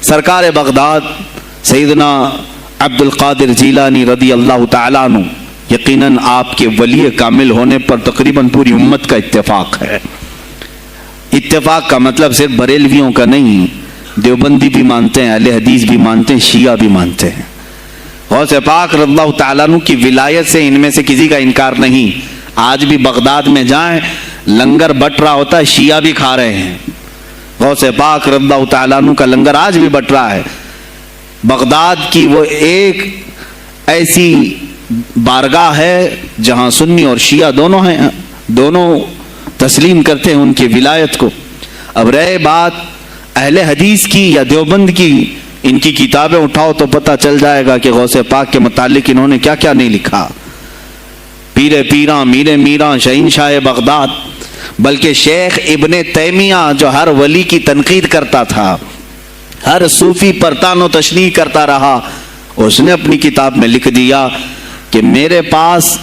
سرکار بغداد سیدنا عبد القادر جیلانی رضی اللہ تعالیٰ عنہ، یقیناً آپ کے ولی کامل ہونے پر تقریباً پوری امت کا اتفاق ہے۔ اتفاق کا مطلب صرف بریلویوں کا نہیں، دیوبندی بھی مانتے ہیں، اہل حدیث بھی مانتے ہیں، شیعہ بھی مانتے ہیں۔ غوث پاک رضی اللہ تعالیٰ عنہ کی ولایت سے ان میں سے کسی کا انکار نہیں۔ آج بھی بغداد میں جائیں، لنگر بٹ رہا ہوتا ہے، شیعہ بھی کھا رہے ہیں۔ غوث پاک رضی اللہ تعالیٰ عنہ کا لنگر آج بھی بٹ رہا ہے۔ بغداد کی وہ ایک ایسی بارگاہ ہے جہاں سنی اور شیعہ دونوں ہیں، دونوں تسلیم کرتے ہیں ان کی ولایت کو۔ اب رہے بات اہل حدیث کی یا دیوبند کی، ان کی کتابیں اٹھاؤ تو پتہ چل جائے گا کہ غوث پاک کے متعلق انہوں نے کیا کیا نہیں لکھا۔ پیر پیراں، میر میراں، شہنشاہ بغداد، بلکہ شیخ ابن تیمیہ جو ہر ولی کی تنقید کرتا تھا، ہر صوفی پر تان و تشنیع کرتا رہا، اس نے اپنی کتاب میں لکھ دیا کہ میرے پاس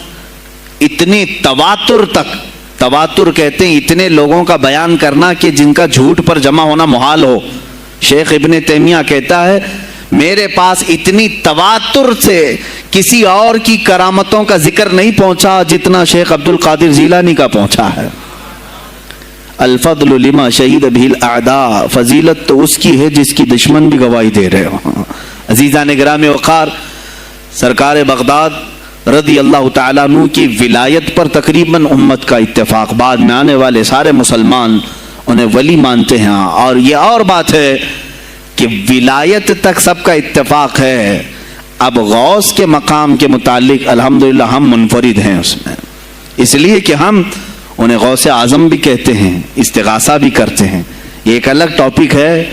اتنی تواتر تک، تواتر کہتے ہیں اتنے لوگوں کا بیان کرنا کہ جن کا جھوٹ پر جمع ہونا محال ہو۔ شیخ ابن تیمیہ کہتا ہے میرے پاس اتنی تواتر سے کسی اور کی کرامتوں کا ذکر نہیں پہنچا جتنا شیخ عبد القادر جیلانی کا پہنچا ہے۔ الفضل لما شہید بہ الاعداء، فضیلت تو اس کی ہے جس کی دشمن بھی گواہی دے رہے ہو۔ عزیزان گرامی وقار، سرکار بغداد رضی اللہ تعالیٰ عنہ کی ولایت پر تقریباً امت کا اتفاق، بعد میں آنے والے سارے مسلمان انہیں ولی مانتے ہیں۔ اور یہ اور بات ہے کہ ولایت تک سب کا اتفاق ہے، اب غوث کے مقام کے متعلق الحمدللہ ہم منفرد ہیں اس میں، اس لیے کہ ہم انہیں غوث اعظم بھی کہتے ہیں، استغاثہ بھی کرتے ہیں۔ یہ ایک الگ ٹاپک ہے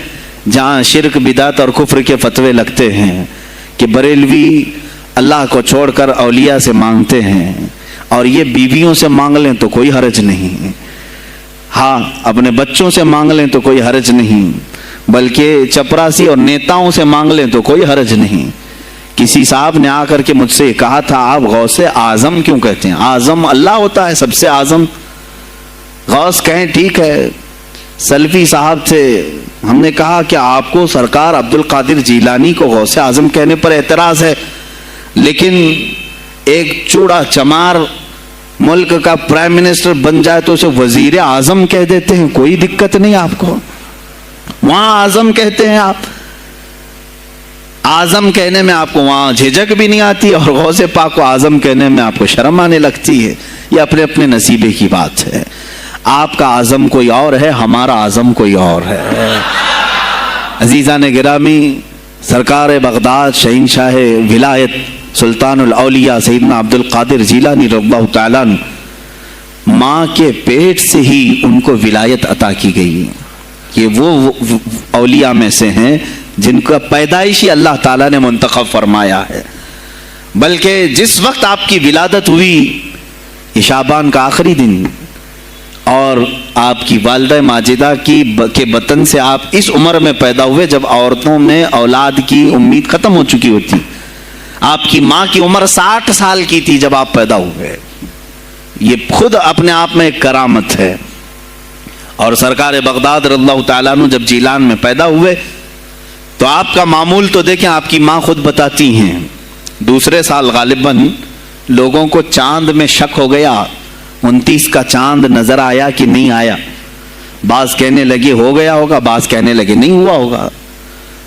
جہاں شرک، بدعت اور کفر کے فتوے لگتے ہیں کہ بریلوی اللہ کو چھوڑ کر اولیاء سے مانگتے ہیں، اور یہ بیویوں سے مانگ لیں تو کوئی حرج نہیں، ہاں اپنے بچوں سے مانگ لیں تو کوئی حرج نہیں، بلکہ چپراسی اور نیتاؤں سے مانگ لیں تو کوئی حرج نہیں۔ کسی صاحب نے آ کر کے مجھ سے کہا تھا آپ غوث اعظم کیوں کہتے ہیں؟ اعظم اللہ ہوتا ہے، سب سے اعظم غوث کہیں ٹھیک ہے۔ سلفی صاحب تھے، ہم نے کہا کہ آپ کو سرکار عبد القادر جیلانی کو غوث اعظم کہنے پر اعتراض ہے، لیکن ایک چوڑا چمار ملک کا پرائم منسٹر بن جائے تو اسے وزیر اعظم کہہ دیتے ہیں، کوئی دقت نہیں آپ کو، وہاں اعظم کہتے ہیں آپ۔ اعظم کہنے میں آپ کو وہاں جھجک بھی نہیں آتی، اور غوث پاک کو اعظم کہنے میں آپ کو شرم آنے لگتی ہے۔ یہ اپنے اپنے نصیبے کی بات ہے، آپ کا اعظم کوئی اور ہے، ہمارا اعظم کوئی اور ہے۔ عزیزان گرامی، سرکار بغداد شہنشاہ ولایت سلطان الاولیاء سیدنا عبد القادر جیلانی رضی اللہ تعالیٰ عنہ، ماں کے پیٹ سے ہی ان کو ولایت عطا کی گئی۔ یہ وہ اولیاء میں سے ہیں جن کا پیدائشی اللہ تعالیٰ نے منتخب فرمایا ہے، بلکہ جس وقت آپ کی ولادت ہوئی یہ شعبان کا آخری دن، اور آپ کی والدہ ماجدہ کے بطن سے آپ اس عمر میں پیدا ہوئے جب عورتوں میں اولاد کی امید ختم ہو چکی ہوتی۔ آپ کی ماں کی عمر 60 سال کی تھی جب آپ پیدا ہوئے، یہ خود اپنے آپ میں ایک کرامت ہے۔ اور سرکار بغداد رضی اللہ تعالیٰ عنہ جب جیلان میں پیدا ہوئے تو آپ کا معمول تو دیکھیں، آپ کی ماں خود بتاتی ہیں دوسرے سال غالباً لوگوں کو چاند میں شک ہو گیا، 29 کا چاند نظر آیا کہ نہیں آیا، بعض کہنے لگے ہو گیا ہوگا، بعض کہنے لگے نہیں ہوا ہوگا،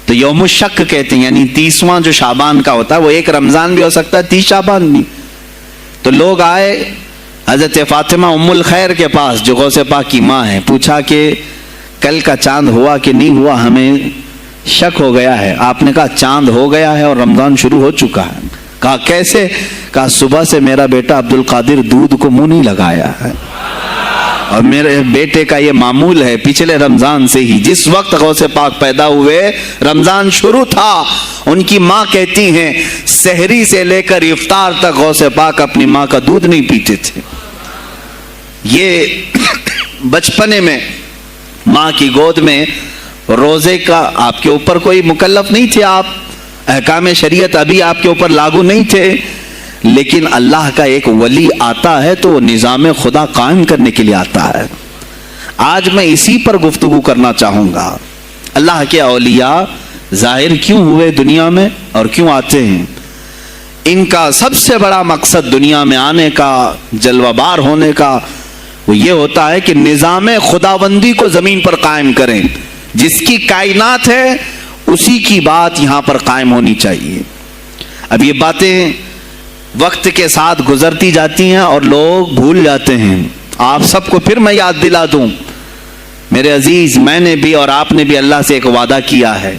تو یوم الشک کہتے ہیں، یعنی 30واں جو شعبان کا ہوتا ہے، وہ ایک رمضان بھی ہو سکتا ہے، 30 شعبان بھی۔ تو لوگ آئے حضرت فاطمہ ام الخیر کے پاس جو غوث پاک کی ماں ہے، پوچھا کہ کل کا چاند ہوا کہ نہیں ہوا، ہمیں شک ہو گیا ہے۔ آپ نے کہا چاند ہو گیا ہے اور رمضان شروع ہو چکا ہے۔ کہا کیسے؟ کہا صبح سے میرا بیٹا عبد القادر دودھ کو منہ نہیں لگایا ہے، اور میرے بیٹے کا یہ معمول ہے پچھلے رمضان سے ہی، جس وقت غوث پاک پیدا ہوئے رمضان شروع تھا۔ ان کی ماں کہتی ہیں سحری سے لے کر افطار تک غوث پاک اپنی ماں کا دودھ نہیں پیتے تھے۔ یہ بچپنے میں ماں کی گود میں روزے کا آپ کے اوپر کوئی مکلف نہیں تھے، آپ احکام شریعت ابھی آپ کے اوپر لاگو نہیں تھے، لیکن اللہ کا ایک ولی آتا ہے تو وہ نظام خدا قائم کرنے کے لیے آتا ہے۔ آج میں اسی پر گفتگو کرنا چاہوں گا۔ اللہ کے اولیاء ظاہر کیوں ہوئے دنیا میں اور کیوں آتے ہیں؟ ان کا سب سے بڑا مقصد دنیا میں آنے کا، جلوہ بار ہونے کا، وہ یہ ہوتا ہے کہ نظام خداوندی کو زمین پر قائم کریں. جس کی کائنات ہے اسی کی بات یہاں پر قائم ہونی چاہیے. اب یہ باتیں وقت کے ساتھ گزرتی جاتی ہیں اور لوگ بھول جاتے ہیں. آپ سب کو پھر میں یاد دلا دوں، میرے عزیز، میں نے بھی اور آپ نے بھی اللہ سے ایک وعدہ کیا ہے.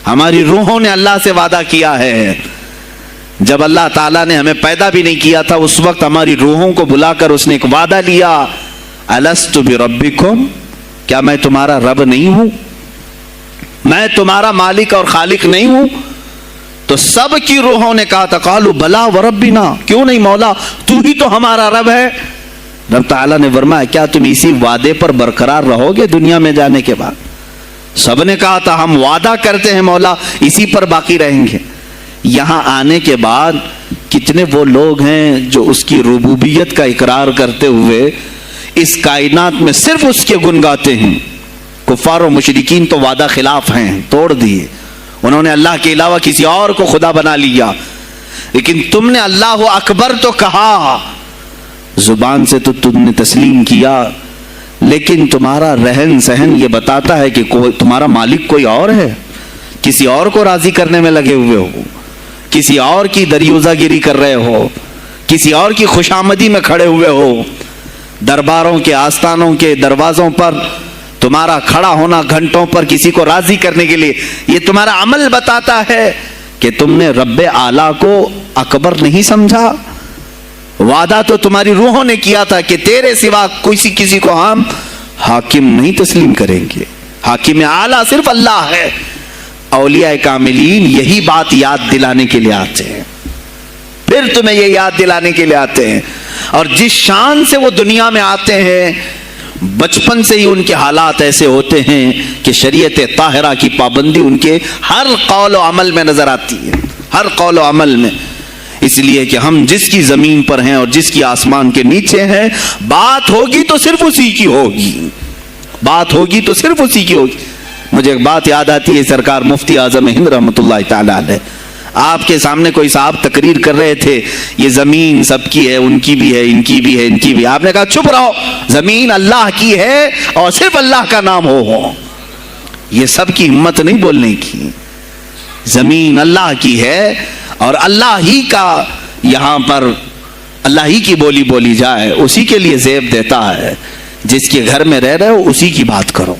ہماری روحوں نے اللہ سے وعدہ کیا ہے. جب اللہ تعالیٰ نے ہمیں پیدا بھی نہیں کیا تھا اس وقت ہماری روحوں کو بلا کر اس نے ایک وعدہ لیا، الست بربکم، کیا میں تمہارا رب نہیں ہوں؟ میں تمہارا مالک اور خالق نہیں ہوں؟ تو سب کی روحوں نے کہا تھا قالوا بلا وربنا، کیوں نہیں مولا، تو ہی تو ہمارا رب ہے. رب تعالیٰ نے فرمایا کیا تم اسی وعدے پر برقرار رہو گے دنیا میں جانے کے بعد؟ سب نے کہا تھا ہم وعدہ کرتے ہیں مولا اسی پر باقی رہیں گے. یہاں آنے کے بعد کتنے وہ لوگ ہیں جو اس کی ربوبیت کا اقرار کرتے ہوئے اس کائنات میں صرف اس کے گن گاتے ہیں. کفار و مشرکین تو وعدہ خلاف ہیں، توڑ دیے، انہوں نے اللہ کے علاوہ کسی اور کو خدا بنا لیا. لیکن تم نے اللہ اکبر تو کہا، زبان سے تو تم نے تسلیم کیا، لیکن تمہارا رہن سہن یہ بتاتا ہے کہ تمہارا مالک کوئی اور ہے. کسی اور کو راضی کرنے میں لگے ہوئے ہو، کسی اور کی دریوزہ گیری کر رہے ہو، کسی اور کی خوشامدی میں کھڑے ہوئے ہو. درباروں کے آستانوں کے دروازوں پر تمہارا کھڑا ہونا گھنٹوں پر کسی کو راضی کرنے کے لیے، یہ تمہارا عمل بتاتا ہے کہ تم نے رب اعلیٰ کو اکبر نہیں سمجھا. وعدہ تو تمہاری روحوں نے کیا تھا کہ تیرے سوا کسی کو ہم حاکم نہیں تسلیم کریں گے. حاکم اعلیٰ صرف اللہ ہے. اولیاء کاملین یہی بات یاد دلانے کے لیے آتے ہیں، پھر تمہیں یہ یاد دلانے کے لیے آتے ہیں. اور جس شان سے وہ دنیا میں آتے ہیں بچپن سے ہی ان کے حالات ایسے ہوتے ہیں کہ شریعت طاہرہ کی پابندی ان کے ہر قول و عمل میں نظر آتی ہے، ہر قول و عمل میں. اس لیے کہ ہم جس کی زمین پر ہیں اور جس کی آسمان کے نیچے ہیں، بات ہوگی تو صرف اسی کی ہوگی، بات ہوگی تو صرف اسی کی ہوگی. مجھے ایک بات یاد آتی ہے، سرکار مفتی اعظم ہند رحمۃ اللہ تعالی علیہ، آپ کے سامنے کوئی صاحب تقریر کر رہے تھے، یہ زمین سب کی ہے، ان کی بھی ہے، ان کی بھی ہے، ان کی بھی. آپ نے کہا چپ رہو، زمین اللہ کی ہے اور صرف اللہ کا نام ہو. یہ سب کی ہمت نہیں بولنے کی. زمین اللہ کی ہے اور اللہ ہی کا، یہاں پر اللہ ہی کی بولی بولی جائے، اسی کے لیے زیب دیتا ہے. جس کے گھر میں رہ رہے ہو اسی کی بات کرو.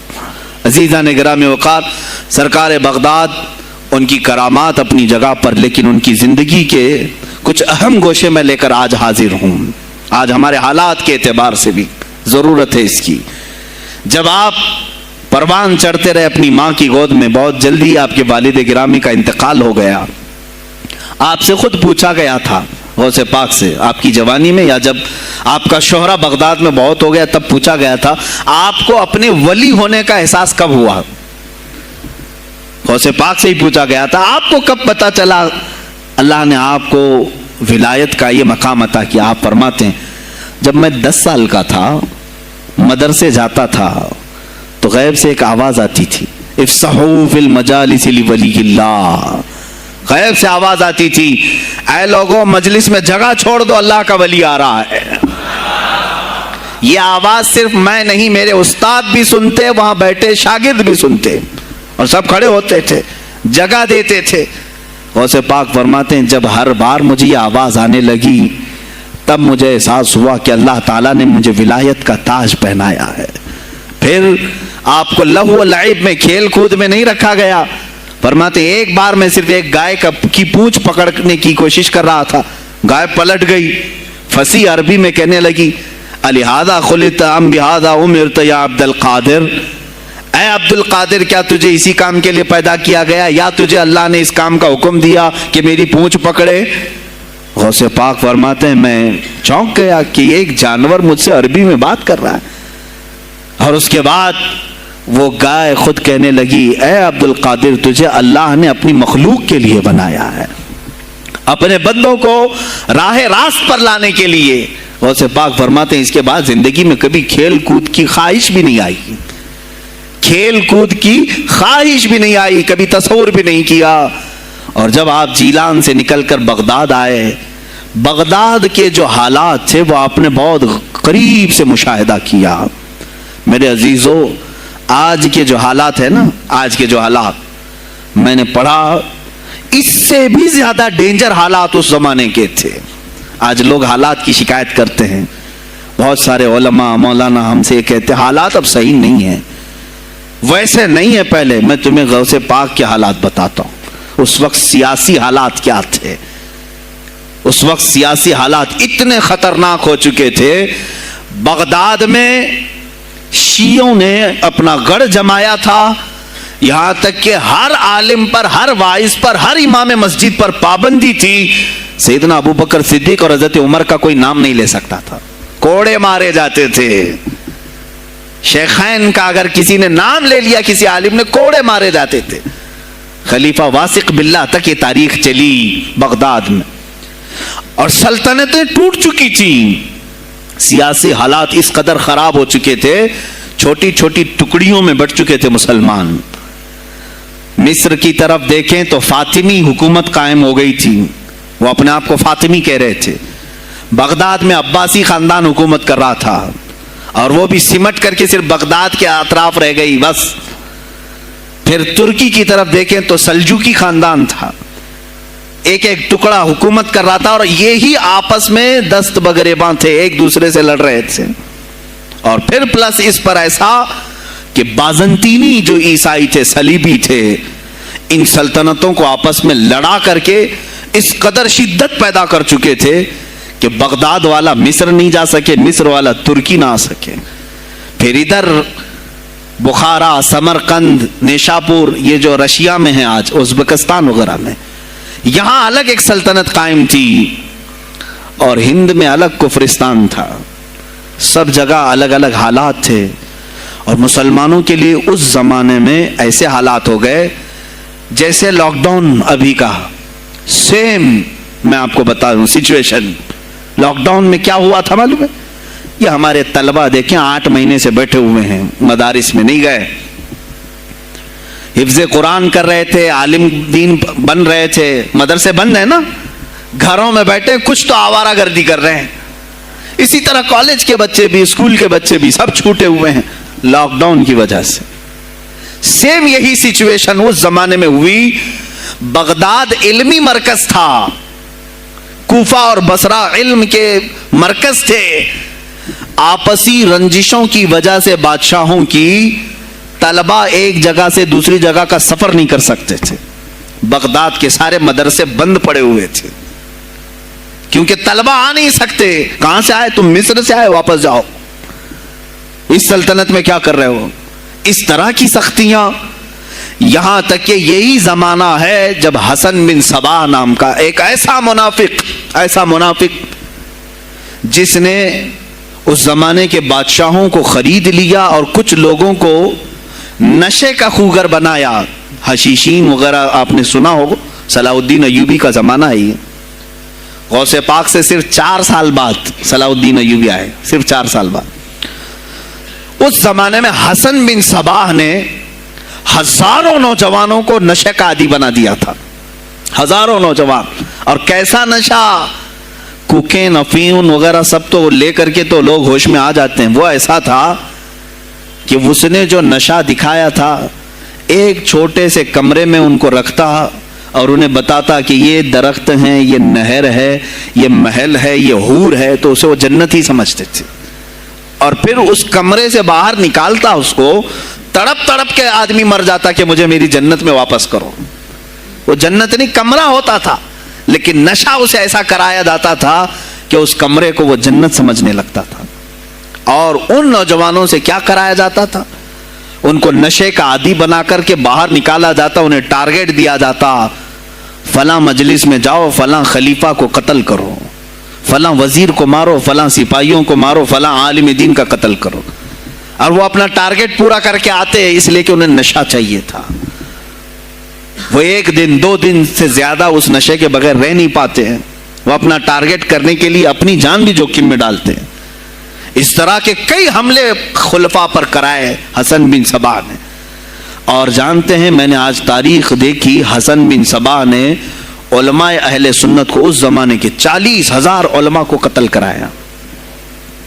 عزیزان گرامی وقار، سرکار بغداد، ان کی کرامات اپنی جگہ پر، لیکن ان کی زندگی کے کچھ اہم گوشے میں لے کر آج حاضر ہوں. آج ہمارے حالات کے اعتبار سے بھی ضرورت ہے اس کی. جب آپ پروان چڑھتے رہے اپنی ماں کی گود میں، بہت جلدی آپ کے والد گرامی کا انتقال ہو گیا. آپ سے خود پوچھا گیا تھا غوث پاک سے، آپ کی جوانی میں یا جب آپ کا شہرہ بغداد میں بہت ہو گیا تب پوچھا گیا تھا آپ کو اپنے ولی ہونے کا احساس کب ہوا؟ غوث پاک سے ہی پوچھا گیا تھا آپ کو کب پتا چلا اللہ نے آپ کو ولایت کا یہ مقام عطا کیا؟ آپ فرماتے ہیں جب میں 10 سال کا تھا، مدرسے جاتا تھا تو غیب سے ایک آواز آتی تھی، افصحوا فی المجالس لولی اللہ. غیب سے آواز آتی تھی، اے لوگوں مجلس میں جگہ چھوڑ دو، اللہ کا ولی آ رہا ہے. یہ آواز صرف میں نہیں، میرے استاد بھی سنتے، وہاں بیٹھے شاگرد بھی سنتے، اور سب کھڑے ہوتے تھے، جگہ دیتے تھے. غوث پاک فرماتے ہیں جب ہر بار مجھے یہ آواز آنے لگی تب مجھے احساس ہوا کہ اللہ تعالیٰ نے مجھے ولایت کا تاج پہنایا ہے. پھر آپ کو لہو و لعب میں، کھیل کود میں نہیں رکھا گیا. فرماتے ہیں ایک بار میں صرف ایک گائے کی پونچھ پکڑنے کی کوشش کر رہا تھا، گائے پلٹ گئی، فصیح عربی میں کہنے لگی الہذا خلقت ام بہذا امرت یا عبد القادر، اے عبد القادر کیا تجھے اسی کام کے لیے پیدا کیا گیا یا تجھے اللہ نے اس کام کا حکم دیا کہ میری پونچھ پکڑے؟ غوث پاک فرماتے ہیں میں چونک گیا کہ ایک جانور مجھ سے عربی میں بات کر رہا ہے. اور اس کے بعد وہ گائے خود کہنے لگی اے عبد القادر تجھے اللہ نے اپنی مخلوق کے لیے بنایا ہے، اپنے بندوں کو راہ راست پر لانے کے لیے. غوث پاک فرماتے ہیں اس کے بعد زندگی میں کبھی کھیل کود کی خواہش بھی نہیں آئی. کھیل کود کی خواہش بھی نہیں آئی, کبھی تصور بھی نہیں کیا. اور جب آپ جیلان سے نکل کر بغداد آئے, بغداد کے جو حالات تھے وہ آپ نے بہت قریب سے مشاہدہ کیا. میرے عزیزو, آج کے جو حالات ہیں نا, آج کے جو حالات میں نے پڑھا, اس سے بھی زیادہ ڈینجر حالات اس زمانے کے تھے. آج لوگ حالات کی شکایت کرتے ہیں, بہت سارے علماء مولانا ہم سے یہ کہتے ہیں حالات اب صحیح نہیں ہیں, ویسے نہیں ہے پہلے. میں تمہیں غوث پاک کے حالات بتاتا ہوں. اس وقت سیاسی حالات کیا تھے, اس وقت سیاسی حالات اتنے خطرناک ہو چکے تھے. بغداد میں شیعوں نے اپنا گڑھ جمایا تھا, یہاں تک کہ ہر عالم پر, ہر واعظ پر, ہر امام مسجد پر پابندی تھی. سیدنا ابو بکر صدیق اور حضرت عمر کا کوئی نام نہیں لے سکتا تھا, کوڑے مارے جاتے تھے. شیخین کا اگر کسی نے نام لے لیا, کسی عالم نے, کوڑے مارے جاتے تھے. خلیفہ واثق باللہ تک یہ تاریخ چلی بغداد میں. اور سلطنتیں ٹوٹ چکی تھیں, سیاسی حالات اس قدر خراب ہو چکے تھے, چھوٹی چھوٹی ٹکڑیوں میں بٹ چکے تھے مسلمان. مصر کی طرف دیکھیں تو فاطمی حکومت قائم ہو گئی تھی, وہ اپنے آپ کو فاطمی کہہ رہے تھے. بغداد میں عباسی خاندان حکومت کر رہا تھا, اور وہ بھی سمٹ کر کے صرف بغداد کے اطراف رہ گئی بس. پھر ترکی کی طرف دیکھیں تو سلجوکی خاندان تھا, ایک ایک ٹکڑا حکومت کر رہا تھا, اور یہی آپس میں دست بگریباں تھے, ایک دوسرے سے لڑ رہے تھے. اور پھر پلس اس پر ایسا کہ بازنطینی جو عیسائی تھے, صلیبی تھے, ان سلطنتوں کو آپس میں لڑا کر کے اس قدر شدت پیدا کر چکے تھے کہ بغداد والا مصر نہیں جا سکے, مصر والا ترکی نہ آ سکے. پھر ادھر بخارا, سمرقند, نیشاپور, یہ جو رشیا میں ہیں آج, ازبکستان وغیرہ میں, یہاں الگ ایک سلطنت قائم تھی, اور ہند میں الگ کفرستان تھا. سب جگہ الگ الگ حالات تھے. اور مسلمانوں کے لیے اس زمانے میں ایسے حالات ہو گئے جیسے لاک ڈاؤن ابھی کا سیم. میں آپ کو بتا دوں سچویشن, لاک ڈاؤن میں کیا ہوا تھا معلوم ہے؟ یہ ہمارے طلبہ دیکھیں 8 مہینے سے بیٹھے ہوئے ہیں, مدارس میں نہیں گئے, حفظ قرآن کر رہے تھے, عالم دین بن رہے تھے, مدرسے بند ہیں نا, گھروں میں بیٹھے کچھ تو آوارہ گردی کر رہے ہیں. اسی طرح کالج کے بچے بھی, اسکول کے بچے بھی, سب چھوٹے ہوئے ہیں لاک ڈاؤن کی وجہ سے. سیم یہی سچویشن اس زمانے میں ہوئی. بغداد علمی مرکز تھا, کوفہ اور بصرہ علم کے مرکز تھے. آپسی رنجشوں کی وجہ سے بادشاہوں کی طلبہ ایک جگہ سے دوسری جگہ کا سفر نہیں کر سکتے تھے. بغداد کے سارے مدرسے بند پڑے ہوئے تھے, کیونکہ طلبہ آ نہیں سکتے. کہاں سے آئے تم؟ مصر سے آئے, واپس جاؤ, اس سلطنت میں کیا کر رہے ہو؟ اس طرح کی سختیاں. یہاں تک کہ یہی زمانہ ہے جب حسن بن صباح نام کا ایک ایسا منافق جس نے اس زمانے کے بادشاہوں کو خرید لیا اور کچھ لوگوں کو نشے کا خوگر بنایا. حشیشین وغیرہ آپ نے سنا ہوگا, صلاح الدین ایوبی کا زمانہ ہے یہ. غوث پاک سے صرف 4 سال بعد صلاح الدین ایوبی آئے, صرف 4 سال بعد. اس زمانے میں حسن بن صباح نے ہزاروں نوجوانوں کو نشے کا عادی بنا دیا تھا, ہزاروں نوجوان. اور کیسا نشہ, کوکین, افیون وغیرہ سب تو لے کر کے تو لوگ ہوش میں آ جاتے ہیں. وہ ایسا تھا کہ اس نے جو نشہ دکھایا تھا, ایک چھوٹے سے کمرے میں ان کو رکھتا اور انہیں بتاتا کہ یہ درخت ہیں, یہ نہر ہے, یہ محل ہے, یہ حور ہے, تو اسے وہ جنت ہی سمجھتے تھے. اور پھر اس کمرے سے باہر نکالتا اس کو, تڑپ تڑپ کے آدمی مر جاتا کہ مجھے میری جنت میں واپس کرو. وہ جنت نہیں, کمرہ ہوتا تھا, لیکن نشہ اسے ایسا کرایا جاتا تھا کہ اس کمرے کو وہ جنت سمجھنے لگتا تھا. اور ان نوجوانوں سے کیا کرایا جاتا تھا؟ ان کو نشے کا عادی بنا کر کے باہر نکالا جاتا, انہیں ٹارگیٹ دیا جاتا, فلاں مجلس میں جاؤ, فلاں خلیفہ کو قتل کرو, فلاں وزیر کو مارو, فلاں سپاہیوں کو مارو, فلاں عالم دین کا قتل کرو. اور وہ اپنا ٹارگیٹ پورا کر کے آتے ہیں, اس لیے کہ انہیں نشہ چاہیے تھا. وہ 1 دن 2 دن سے زیادہ اس نشے کے بغیر رہ نہیں پاتے ہیں. وہ اپنا ٹارگیٹ کرنے کے لیے اپنی جان بھی جوخم میں ڈالتے ہیں. اس طرح کے کئی حملے خلفاء پر کرائے حسن بن صباح نے. اور جانتے ہیں میں نے آج تاریخ دیکھی، حسن بن صبا نے علماء اہل سنت کو اس زمانے کے 40,000 علماء کو قتل کرایا.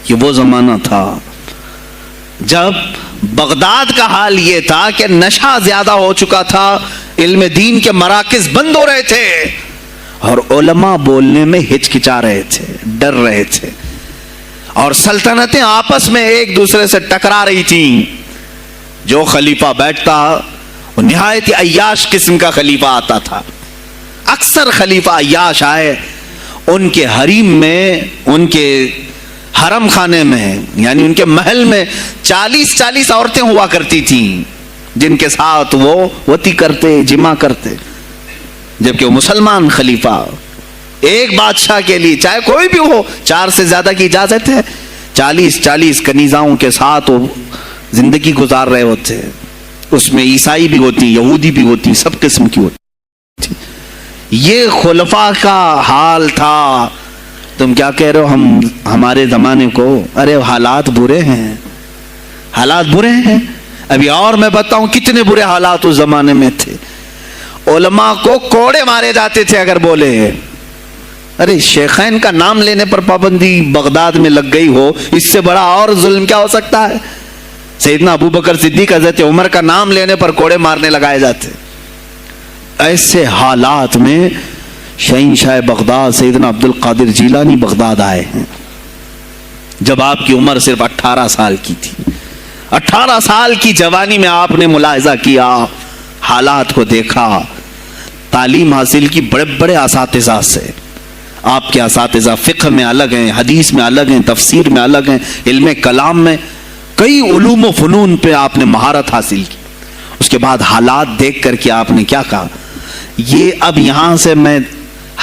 یہ وہ زمانہ تھا جب بغداد کا حال یہ تھا کہ نشہ زیادہ ہو چکا تھا، علم دین کے مراکز بند ہو رہے تھے اور علماء بولنے میں ہچکچا رہے تھے، ڈر رہے تھے، اور سلطنتیں آپس میں ایک دوسرے سے ٹکرا رہی تھیں. جو خلیفہ بیٹھتا وہ نہایت عیاش قسم کا خلیفہ آتا تھا. اکثر خلیفہ عیاش آئے، ان کے حریم میں، ان کے حرم خانے میں، یعنی ان کے محل میں 40 عورتیں ہوا کرتی تھیں جن کے ساتھ وہ وطی کرتے، جمع کرتے. جبکہ وہ مسلمان خلیفہ ایک بادشاہ کے لیے چاہے کوئی بھی ہو 4 سے زیادہ کی اجازت ہے، 40 کنیزاؤں کے ساتھ وہ زندگی گزار رہے ہوتے. اس میں عیسائی بھی ہوتی، یہودی بھی ہوتی، سب قسم کی ہوتی. یہ خلفاء کا حال تھا. تم کیا کہہ رہے ہو ہمارے زمانے کو؟ ارے حالات برے ہیں، حالات برے ہیں. ابھی اور میں بتاؤں کتنے برے حالات اس زمانے میں تھے. علماء کو کوڑے مارے جاتے تھے اگر بولے. ارے شیخین کا نام لینے پر پابندی بغداد میں لگ گئی ہو، اس سے بڑا اور ظلم کیا ہو سکتا ہے؟ سیدنا ابو بکر صدیق، حضرت عمر کا نام لینے پر کوڑے مارنے لگائے جاتے. ایسے حالات میں شہنشاہ بغداد سیدنا عبد القادر جیلانی بغداد آئے ہیں جب آپ کی عمر صرف 18 سال کی تھی. 18 سال کی جوانی میں آپ نے ملاحظہ کیا، حالات کو دیکھا، تعلیم حاصل کی بڑے بڑے اساتذہ سے. آپ کے اساتذہ فقہ میں الگ ہیں، حدیث میں الگ ہیں، تفسیر میں الگ ہیں، علم کلام میں، کئی علوم و فنون پہ آپ نے مہارت حاصل کی. اس کے بعد حالات دیکھ کر کے آپ نے کیا کہا؟ یہ اب یہاں سے میں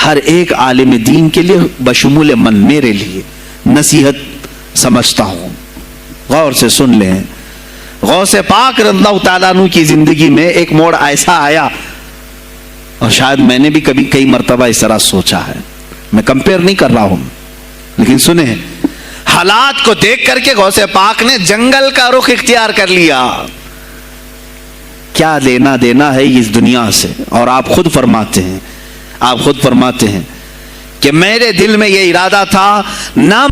ہر ایک عالم دین کے لیے بشمول من میرے لیے نصیحت سمجھتا ہوں. غور سے سن لیں. غوث پاک رضی اللہ تعالیٰ عنہ کی زندگی میں ایک موڑ ایسا آیا، اور شاید میں نے بھی کبھی کئی مرتبہ اس طرح سوچا ہے. میں کمپیئر نہیں کر رہا ہوں، لیکن سنیں، حالات کو دیکھ کر کے غوث پاک نے جنگل کا رخ اختیار کر لیا. کیا لینا دینا ہے اس دنیا سے؟ اور آپ خود فرماتے ہیں کہ میرے دل میں یہ ارادہ تھا نہ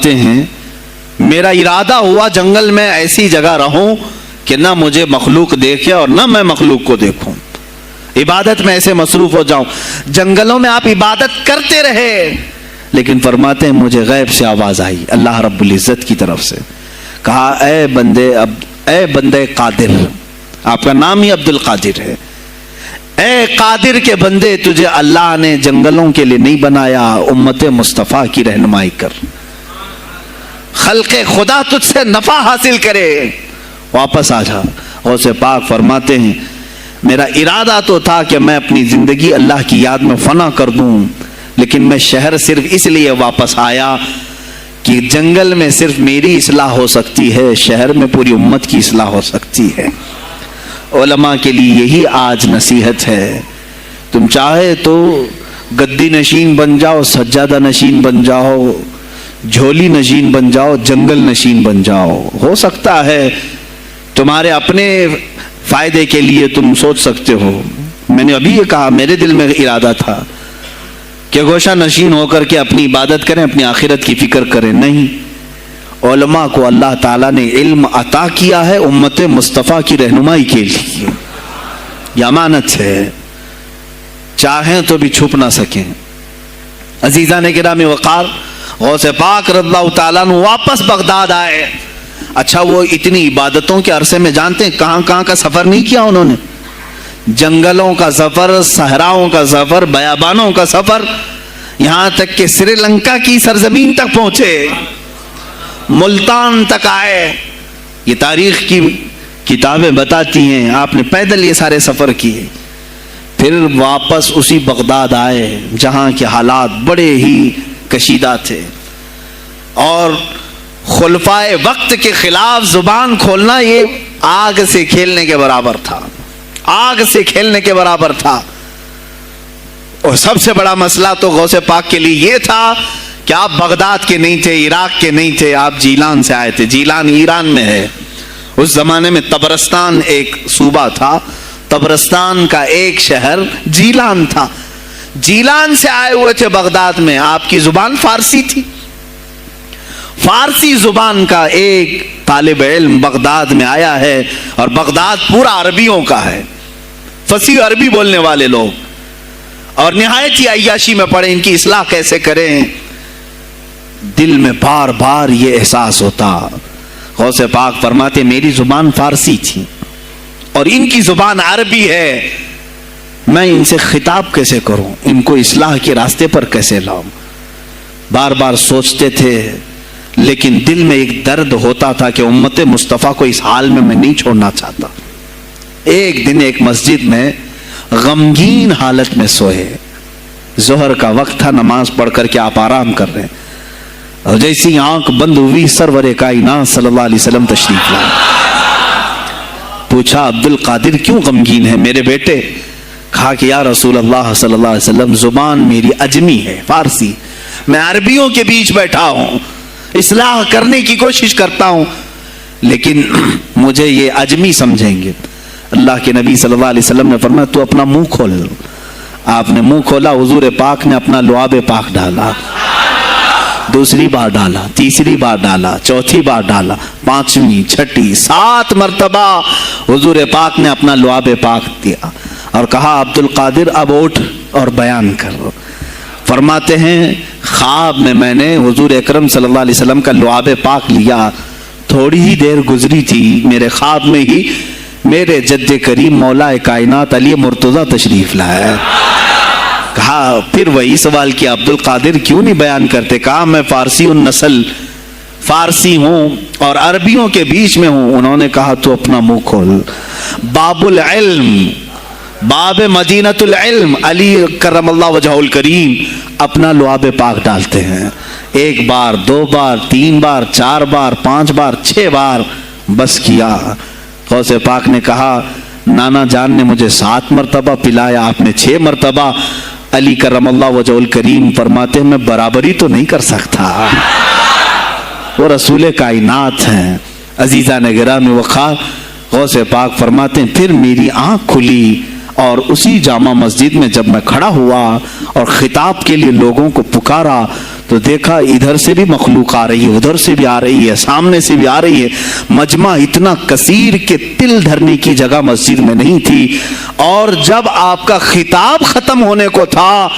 ہیں، میرا ارادہ ہوا جنگل میں ایسی جگہ رہوں کہ نہ مجھے مخلوق دیکھے اور نہ میں مخلوق کو دیکھوں. عبادت میں ایسے مصروف ہو جاؤں. جنگلوں میں آپ عبادت کرتے رہے، لیکن فرماتے ہیں مجھے غیب سے آواز آئی اللہ رب العزت کی طرف سے. کہا اے بندے قادر، آپ کا نام ہی عبد القادر ہے، اے قادر کے بندے، تجھے اللہ نے جنگلوں کے لیے نہیں بنایا، امت مصطفیٰ کی رہنمائی کر، خلق خدا تجھ سے نفع حاصل کرے، واپس آ جا. غوث پاک فرماتے ہیں میرا ارادہ تو تھا کہ میں اپنی زندگی اللہ کی یاد میں فنا کر دوں، لیکن میں شہر صرف اس لیے واپس آیا کہ جنگل میں صرف میری اصلاح ہو سکتی ہے، شہر میں پوری امت کی اصلاح ہو سکتی ہے. علماء کے لیے یہی آج نصیحت ہے. تم چاہے تو گدی نشین بن جاؤ، سجادہ نشین بن جاؤ، جھولی نشین بن جاؤ، جنگل نشین بن جاؤ. ہو سکتا ہے تمہارے اپنے فائدے کے لیے تم سوچ سکتے ہو. میں نے ابھی یہ کہا میرے دل میں ارادہ تھا کہ گوشہ نشین ہو کر کے اپنی عبادت کریں، اپنی آخرت کی فکر کریں. نہیں، علماء کو اللہ تعالیٰ نے علم عطا کیا ہے امت مصطفیٰ کی رہنمائی کے لیے. یہ امانت ہے، چاہیں تو بھی چھپ نہ سکیں. عزیزان گرامی وقار، غوث پاک رضی اللہ تعالیٰ عنہ واپس بغداد آئے. اچھا وہ اتنی عبادتوں کے عرصے میں جانتے ہیں کہاں کہاں کا سفر نہیں کیا انہوں نے؟ جنگلوں کا سفر، صحراؤں کا سفر، بیابانوں کا سفر، یہاں تک کہ سری لنکا کی سرزمین تک پہنچے، ملتان تک آئے. یہ تاریخ کی کتابیں بتاتی ہیں آپ نے پیدل یہ سارے سفر کیے. پھر واپس اسی بغداد آئے جہاں کے حالات بڑے ہی کشیدہ تھے، اور خلفائے وقت کے خلاف زبان کھولنا یہ آگ سے کھیلنے کے برابر تھا، آگ سے کھیلنے کے برابر تھا۔ اور سب سے بڑا مسئلہ تو غوث پاک کے لیے یہ تھا کہ آپ بغداد کے نہیں تھے، عراق کے نہیں تھے، آپ جیلان سے آئے تھے۔ جیلان ایران میں ہے۔ اس زمانے میں طبرستان ایک صوبہ تھا، طبرستان کا ایک شہر جیلان تھا۔ جیلان سے آئے ہوئے تھے بغداد میں، آپ کی زبان فارسی تھی۔ فارسی زبان کا ایک طالب علم بغداد میں آیا ہے، اور بغداد پورا عربیوں کا ہے، فصیح عربی بولنے والے لوگ، اور نہایت ہی عیاشی میں پڑے، ان کی اصلاح کیسے کریں۔ دل میں بار بار یہ احساس ہوتا۔ غوث پاک فرماتے میری زبان فارسی تھی اور ان کی زبان عربی ہے، میں ان سے خطاب کیسے کروں، ان کو اصلاح کے راستے پر کیسے لاؤں۔ بار بار سوچتے تھے، لیکن دل میں ایک درد ہوتا تھا کہ امت مصطفیٰ کو اس حال میں میں نہیں چھوڑنا چاہتا۔ ایک دن ایک مسجد میں غمگین حالت میں سوئے، ظہر کا وقت تھا، نماز پڑھ کر کے آپ آرام کر رہے ہیں، اور جیسی آنکھ بند ہوئی سرور کائنات صلی اللہ علیہ وسلم تشریف لائے۔ پوچھا عبد القادر کیوں غمگین ہے میرے بیٹے؟ کہا کہ یا رسول اللہ صلی اللہ علیہ وسلم زبان میری اجمی ہے، فارسی، میں عربیوں کے بیچ بیٹھا ہوں، اصلاح کرنے کی کوشش کرتا ہوں، لیکن مجھے یہ اجمی سمجھیں گے۔ اللہ کے نبی صلی اللہ علیہ وسلم نے فرمایا تو اپنا منہ کھول۔ آپ نے منہ کھولا، حضور پاک نے اپنا لعاب پاک ڈالا، دوسری بار ڈالا، تیسری بار ڈالا، چوتھی بار ڈالا، پانچویں، چھٹی، 7 مرتبہ حضور پاک نے اپنا لعاب پاک دیا اور کہا عبد القادر اب اٹھ اور بیان کرو۔ فرماتے ہیں خواب میں نے حضور اکرم صلی اللہ علیہ وسلم کا لعاب پاک لیا، تھوڑی ہی دیر گزری تھی، میرے خواب میں ہی میرے جد کریم مولا کائنات علی مرتضیٰ تشریف لائے۔ کہا پھر وہی سوال کیا عبد القادر کیوں نہیں بیان کرتے؟ کہا میں فارسی النسل، فارسی ہوں اور عربیوں کے بیچ میں ہوں۔ انہوں نے کہا تو اپنا منہ کھول۔ باب العلم، باب مدینۃ العلم، علی کرم اللہ وجہہ الکریم اپنا لعاب پاک ڈالتے ہیں، 1 بار، 2 بار، 3 بار، 4 بار، 5 بار، 6 بار، بس کیا۔ غوث پاک نے کہا نانا جان نے مجھے 7 مرتبہ پلایا، آپ نے 6 مرتبہ۔ علی کرم اللہ وجہ الکریم فرماتے ہیں میں برابری تو نہیں کر سکتا، وہ رسول کائنات ہیں۔ عزیزان گرامی وقار، غوث پاک فرماتے ہیں پھر میری آنکھ کھلی، اور اسی جامع مسجد میں جب میں کھڑا ہوا اور خطاب کے لیے لوگوں کو پکارا تو دیکھا ادھر سے بھی مخلوق آ رہی ہے، ادھر سے بھی آ رہی ہے، سامنے سے بھی آ رہی ہے۔ مجمع اتنا کثیر کہ تل دھرنے کی جگہ مسجد میں نہیں تھی، اور جب آپ کا خطاب ختم ہونے کو تھا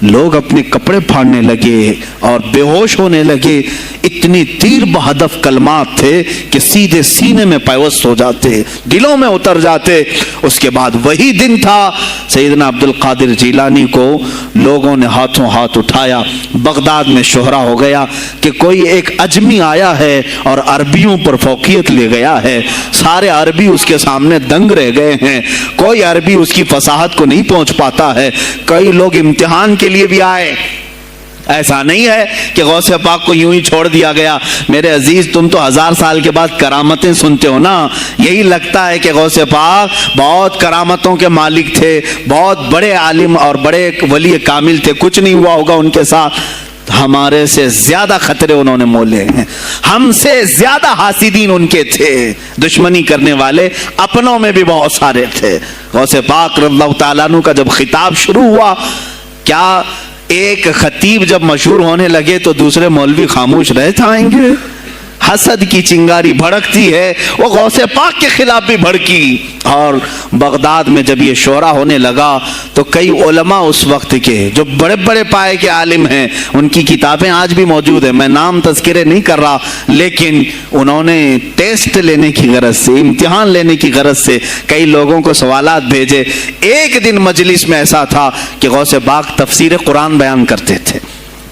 لوگ اپنے کپڑے پھاڑنے لگے اور بے ہوش ہونے لگے۔ اتنی تیر بہدف کلمات تھے کہ سیدھے سینے میں پیوست ہو جاتے، دلوں میں اتر جاتے۔ اس کے بعد وہی دن تھا سیدنا عبد القادر جیلانی کو لوگوں نے ہاتھوں ہاتھ اٹھایا۔ بغداد میں شہرہ ہو گیا کہ کوئی ایک اجمی آیا ہے اور عربیوں پر فوقیت لے گیا ہے، سارے عربی اس کے سامنے دنگ رہ گئے ہیں، کوئی عربی اس کی فصاحت کو نہیں پہنچ پاتا ہے۔ کئی لوگ امتحان کے لیے بھی آئے، ایسا نہیں ہے کہ غوث پاک کو یوں ہی چھوڑ دیا گیا۔ میرے عزیز تم تو 1000 سال کے بعد کرامتیں سنتے ہو نا، یہی لگتا ہے کہ غوث پاک بہت کرامتوں کے مالک تھے، بہت بڑے عالم اور بڑے ولی کامل تھے، کچھ نہیں ہوا ہوگا ان کے ساتھ۔ ہمارے سے زیادہ خطرے انہوں نے مولے ہیں، ہم سے زیادہ حاسدین ان کے تھے، دشمنی کرنے والے اپنوں میں بھی بہت سارے تھے۔ غوث پاک رضی اللہ تعالیٰ عنہ کا جب خطاب شروع ہوا، کیا ایک خطیب جب مشہور ہونے لگے تو دوسرے مولوی خاموش رہ جائیں گے؟ حسد کی چنگاری بھڑکتی ہے، وہ غوث پاک کے خلاف بھی بھڑکی۔ اور بغداد میں جب یہ شورا ہونے لگا تو کئی علماء اس وقت کے جو بڑے بڑے پائے کے عالم ہیں، ان کی کتابیں آج بھی موجود ہیں، میں نام تذکرے نہیں کر رہا، لیکن انہوں نے ٹیسٹ لینے کی غرض سے، امتحان لینے کی غرض سے کئی لوگوں کو سوالات بھیجے۔ ایک دن مجلس میں ایسا تھا کہ غوث پاک تفسیر قرآن بیان کرتے تھے۔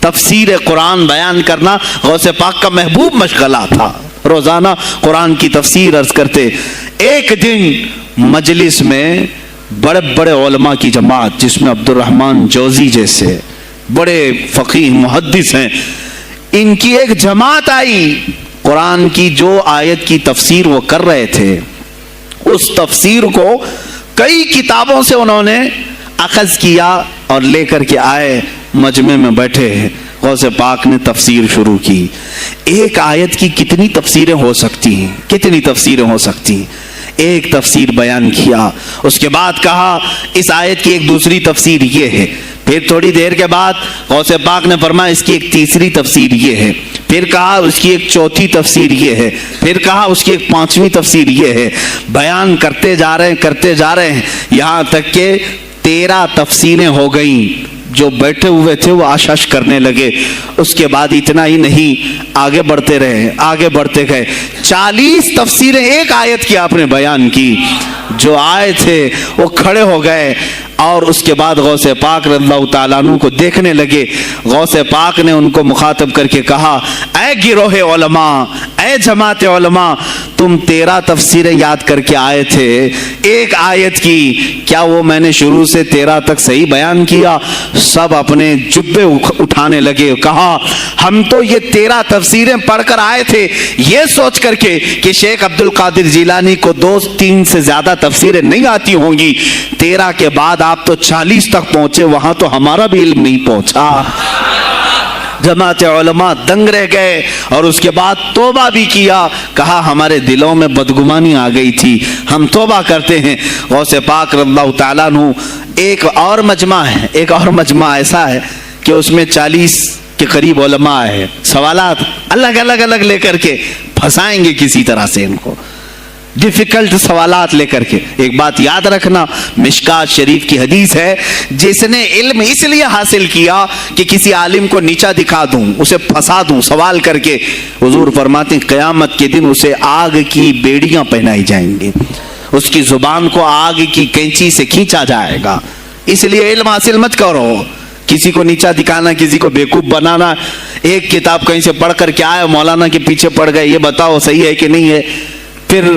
تفسیر قرآن بیان کرنا غوث پاک کا محبوب مشغلہ تھا، روزانہ قرآن کی تفسیر عرض کرتے۔ ایک دن مجلس میں بڑے بڑے علماء کی جماعت، جس میں عبد الرحمن جوزی جیسے بڑے فقیہ محدث ہیں، ان کی ایک جماعت آئی، قرآن کی جو آیت کی تفسیر وہ کر رہے تھے اس تفسیر کو کئی کتابوں سے انہوں نے اخذ کیا اور لے کر کے آئے، مجمع میں بیٹھے، غوث پاک نے تفسیر شروع کی۔ ایک آیت کی کتنی تفسیریں ہو سکتی ہیں، کتنی تفسیریں ہو سکتی ہیں، ایک تفسیر بیان کیا، اس کے بعد کہا اس آیت کی ایک دوسری تفسیر یہ ہے، پھر تھوڑی دیر کے بعد غوث پاک نے فرمایا اس کی ایک تیسری تفسیر یہ ہے، پھر کہا اس کی ایک چوتھی تفسیر یہ ہے، پھر کہا اس کی ایک پانچویں تفسیر یہ ہے۔ بیان کرتے جا رہے ہیں یہاں تک کہ 13 تفسیریں ہو گئیں۔ جو بیٹھے ہوئے تھے وہ آشش کرنے لگے۔ اس کے بعد اتنا ہی نہیں، آگے بڑھتے گئے 40 تفسیریں ایک آیت کی آپ نے بیان کی۔ جو آئے تھے وہ کھڑے ہو گئے اور اس کے بعد غوث پاک رضی اللہ تعالیٰ عنہ کو دیکھنے لگے۔ غوث پاک نے ان کو مخاطب کر کے کہا، اے گروہ علماء، اے جماعت علماء، تم 13 تفسیریں یاد کر کے آئے تھے ایک آیت کی، کیا وہ میں نے شروع سے 13 تک صحیح بیان کیا؟ سب اپنے جبے اٹھانے لگے، کہا ہم تو یہ 13 تفسیریں پڑھ کر آئے تھے یہ سوچ کر کے کہ شیخ عبد القادر جیلانی کو 2-3 سے زیادہ تفسیریں نہیں آتی ہوں گی، 13 کے بعد آپ تو 40 تک پہنچے، وہاں تو ہمارا بھی علم نہیں پہنچا۔ جماعت علماء دنگ رہ گئے اور اس کے بعد توبہ بھی کیا، کہا ہمارے دلوں میں بدگمانی آ گئی تھی، ہم توبہ کرتے ہیں۔ غوث پاک رضی اللہ تعالیٰ عنہ ایک اور مجمع ایسا ہے کہ اس میں 40 کے قریب علماء ہے، سوالات الگ لے کر کے پھنسائیں گے کسی طرح سے ان کو، ڈیفیکلٹ سوالات لے کر کے۔ ایک بات یاد رکھنا، مشکات شریف کی حدیث ہے، جس نے علم اس لیے حاصل کیا کہ کسی عالم کو نیچا دکھا دوں، اسے پھنسا دوں سوال کر کے، حضور فرماتے ہیں قیامت کے دن اسے آگ کی بیڑیاں پہنائی جائیں گی، اس کی زبان کو آگ کی کینچی سے کھینچا جائے گا۔ اس لیے علم حاصل مت کرو، کسی کو نیچا دکھانا، کسی کو بیوقوف بنانا۔ ایک کتاب کہیں سے پڑھ کر کے آئے، مولانا کے پیچھے پڑ گئے، یہ بتاؤ صحیح ہے کہ نہیں ہے۔ پھر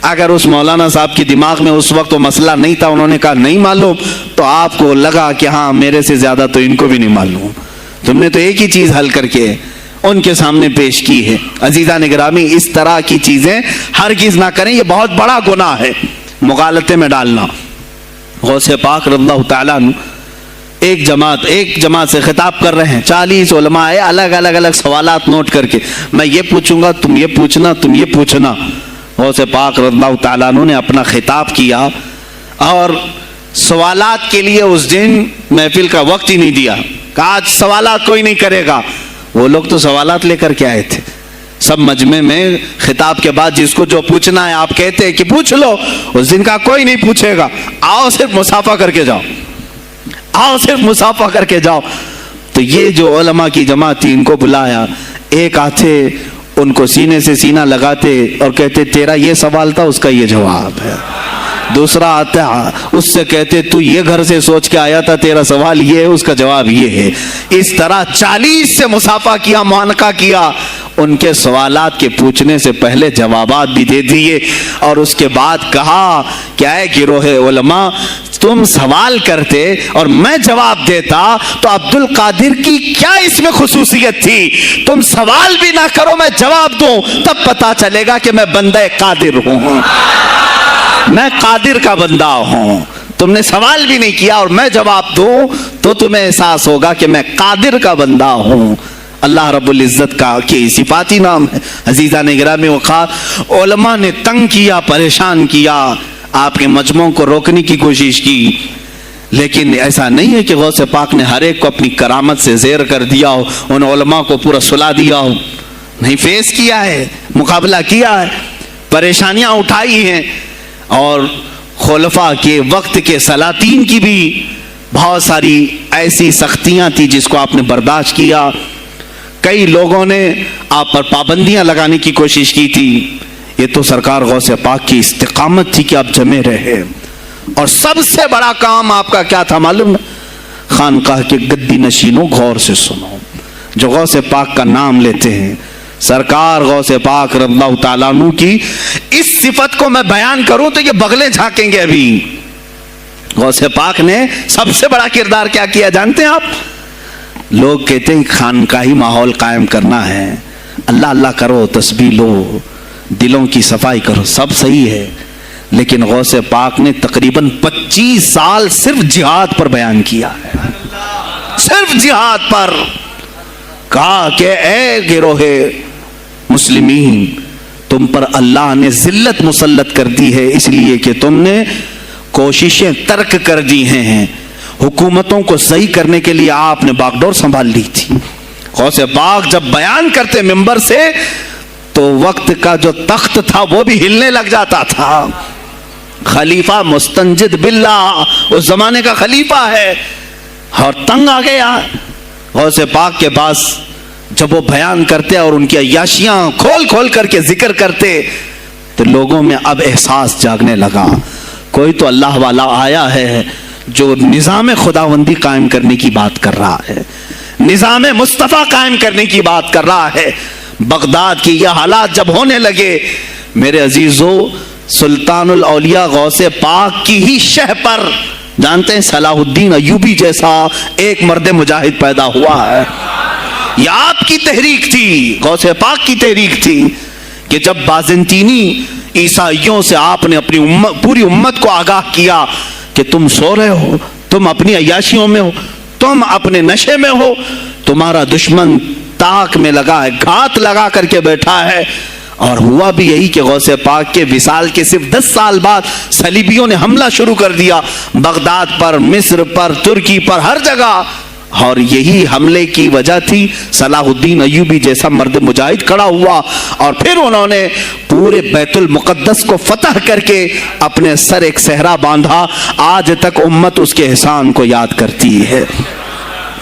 اگر اس مولانا صاحب کی دماغ میں اس وقت وہ مسئلہ نہیں تھا، انہوں نے کہا نہیں معلوم، تو آپ کو لگا کہ ہاں میرے سے زیادہ تو ان کو بھی نہیں معلوم، تم نے تو ایک ہی چیز حل کر کے ان کے سامنے پیش کی ہے۔ عزیزان گرامی، اس طرح کی چیزیں ہرگز نہ کریں، یہ بہت بڑا گناہ ہے مغالطے میں ڈالنا۔ غوث پاک رضی اللہ تعالیٰ عنہ ایک جماعت سے خطاب کر رہے ہیں، 40 علماء ہے، الگ سوالات نوٹ کر کے، میں یہ پوچھوں گا، تم یہ پوچھنا، تم یہ پوچھنا۔ غوث پاک رضی اللہ تعالیٰ عنہ نے اپنا خطاب کیا اور سوالات کے لیے اس دن محفل کا وقت ہی نہیں دیا، کہا آج سوالات کوئی نہیں کرے گا۔ وہ لوگ تو سوالات لے کر کے آئے تھے، سب مجمع میں خطاب کے بعد جس کو جو پوچھنا ہے آپ کہتے ہیں کہ پوچھ لو، اس دن کا کوئی نہیں پوچھے گا، آؤ صرف مصافحہ کر کے جاؤ، آؤ صرف مصافحہ کر کے جاؤ۔ تو یہ جو علماء کی جماعت تھی ان کو بلایا، ایک آتے ان کو سینے سے سینہ لگاتے اور کہتے تیرا یہ سوال تھا، اس کا یہ جواب ہے۔ دوسرا آتا اس سے کہتے تو یہ گھر سے سوچ کے آیا تھا، تیرا سوال یہ ہے، اس کا جواب یہ ہے۔ اس طرح 40 سے مصافحہ کیا، معانقہ کیا، ان کے سوالات کے پوچھنے سے پہلے جوابات بھی دے دیے، اور اس کے بعد کہا کیا ہے گروہ علماء، تم سوال کرتے اور میں جواب دیتا تو عبد القادر کی کیا اس میں خصوصیت تھی؟ تم سوال بھی نہ کرو، میں جواب دوں، تب پتا چلے گا کہ میں بندہ قادر ہوں، میں قادر کا بندہ ہوں۔ تم نے سوال بھی نہیں کیا اور میں جواب دوں تو تمہیں احساس ہوگا کہ میں قادر کا بندہ ہوں۔ اللہ رب العزت کا کی صفاتی نام ہے۔ عزیزان گرامی وقار، علماء نے تنگ کیا، پریشان کیا، آپ کے مجموعوں کو روکنے کی کوشش کی، لیکن ایسا نہیں ہے کہ غوث پاک نے ہر ایک کو اپنی کرامت سے زیر کر دیا ہو، ان علماء کو پورا سلا دیا ہو، نہیں، فیس کیا ہے، مقابلہ کیا ہے، پریشانیاں اٹھائی ہیں، اور خلفاء کے وقت کے سلاطین کی بھی بہت ساری ایسی سختیاں تھی جس کو آپ نے برداشت کیا۔ کئی لوگوں نے آپ پر پابندیاں لگانے کی کوشش کی تھی، یہ تو سرکار غوث پاک کی استقامت تھی کہ آپ جمے رہے۔ اور سب سے بڑا کام آپ کا کیا تھا معلوم ہے؟ خانقاہ کے گدی نشینوں غور سے سنو، جو غوث پاک کا نام لیتے ہیں، سرکار غوث پاک رضی اللہ تعالیٰ عنہ کی اس صفت کو میں بیان کروں تو یہ بغلیں جھانکیں گے۔ ابھی غوث پاک نے سب سے بڑا کردار کیا کیا جانتے ہیں آپ؟ لوگ کہتے ہیں خانقاہی ماحول قائم کرنا ہے، اللہ اللہ کرو, تسبیح لو, دلوں کی صفائی کرو, سب صحیح ہے, لیکن غوث پاک نے تقریباً 25 سال صرف جہاد پر بیان کیا ہے, صرف جہاد پر. کہا کہ اے گروہ مسلمین, تم پر اللہ نے ذلت مسلط کر دی ہے اس لیے کہ تم نے کوششیں ترک کر دی ہیں. حکومتوں کو صحیح کرنے کے لیے آپ نے باغ ڈور سنبھال لی تھی. غوث پاک جب بیان کرتے منبر سے تو وقت کا جو تخت تھا وہ بھی ہلنے لگ جاتا تھا. خلیفہ مستنجد باللہ, اس زمانے کا خلیفہ ہے, اور تنگ آ گیا غوث پاک کے پاس. جب وہ بیان کرتے اور ان کی عیاشیاں کھول کھول کر کے ذکر کرتے تو لوگوں میں اب احساس جاگنے لگا, کوئی تو اللہ والا آیا ہے جو نظام خداوندی قائم کرنے کی بات کر رہا ہے, نظام مصطفیٰ قائم کرنے کی بات کر رہا ہے. بغداد کی یہ حالات جب ہونے لگے میرے عزیزو, سلطان الاولیاء غوث پاک کی ہی شہ پر جانتے ہیں صلاح الدین ایوبی جیسا ایک مرد مجاہد پیدا ہوا ہے. یہ آپ کی تحریک تھی, غوث پاک کی تحریک تھی کہ جب بازنطینی عیسائیوں سے آپ نے اپنی پوری امت کو آگاہ کیا کہ تم سو رہے ہو, تم اپنی عیاشیوں میں ہو, تم اپنے نشے میں ہو, تمہارا دشمن تاک میں لگا ہے, گھات لگا کر کے بیٹھا ہے. اور ہوا بھی یہی کہ غوث پاک کے وصال کے صرف 10 سال بعد صلیبیوں نے حملہ شروع کر دیا بغداد پر, مصر پر, ترکی پر, ہر جگہ. اور یہی حملے کی وجہ تھی صلاح الدین ایوبی جیسا مرد مجاہد کھڑا ہوا, اور پھر انہوں نے پورے بیت المقدس کو فتح کر کے اپنے سر ایک صحرا باندھا. آج تک امت اس کے احسان کو یاد کرتی ہے.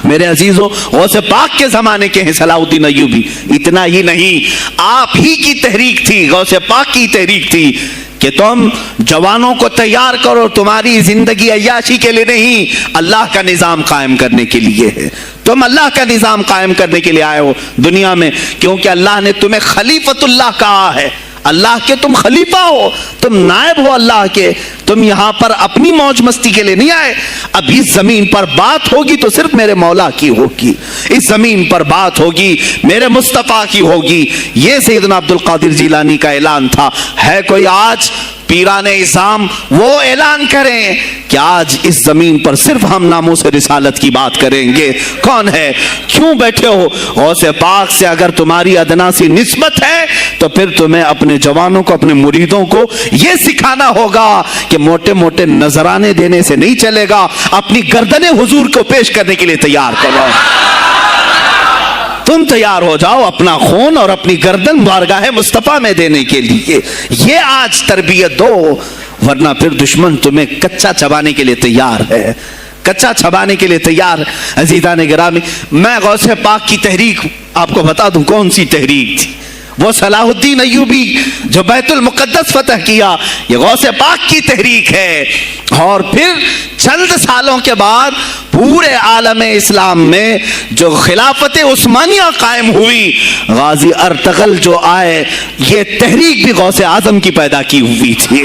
میرے عزیزو, غوث پاک کے زمانے کے ہیں صلاح الدین ایوبی. اتنا ہی نہیں, آپ ہی کی تحریک تھی, غوث پاک کی تحریک تھی کہ تم جوانوں کو تیار کرو, تمہاری زندگی عیاشی کے لیے نہیں, اللہ کا نظام قائم کرنے کے لیے ہے. تم اللہ کا نظام قائم کرنے کے لیے آئے ہو دنیا میں, کیونکہ اللہ نے تمہیں خلیفۃ اللہ کہا ہے. اللہ کے تم خلیفہ ہو, تم نائب ہو اللہ کے. تم یہاں پر اپنی موج مستی کے لیے نہیں آئے. اب اس زمین پر بات ہوگی تو صرف میرے مولا کی ہوگی, اس زمین پر بات ہوگی میرے مصطفیٰ کی ہوگی. یہ سیدنا عبد القادر جیلانی کا اعلان تھا. ہے کوئی آج پیران اعظام وہ اعلان کریں کہ آج اس زمین پر صرف ہم ناموس رسالت کی بات کریں گے؟ کون ہے؟ کیوں بیٹھے ہو؟ غوث پاک سے اگر تمہاری ادنا سی نسبت ہے تو پھر تمہیں اپنے جوانوں کو, اپنے مریدوں کو یہ سکھانا ہوگا کہ موٹے موٹے نذرانے دینے سے نہیں چلے گا, اپنی گردنیں حضور کو پیش کرنے کے لیے تیار کرو. تم تیار ہو جاؤ اپنا خون اور اپنی گردن بارگاہ مصطفیٰ میں دینے کے لیے. یہ آج تربیت دو, ورنہ پھر دشمن تمہیں کچا چبانے کے لیے تیار ہے, کچا چبانے کے لیے تیار. عزیزان گرامی, میں غوث پاک کی تحریک آپ کو بتا دوں کون سی تحریک تھی. وہ صلاح الدین ایوبی جو بیت المقدس فتح کیا, یہ غوث پاک کی تحریک ہے. اور پھر چند سالوں کے بعد پورے عالم اسلام میں جو خلافت عثمانیہ قائم ہوئی, غازی ارطغرل جو آئے, یہ تحریک بھی غوث اعظم کی پیدا کی ہوئی تھی.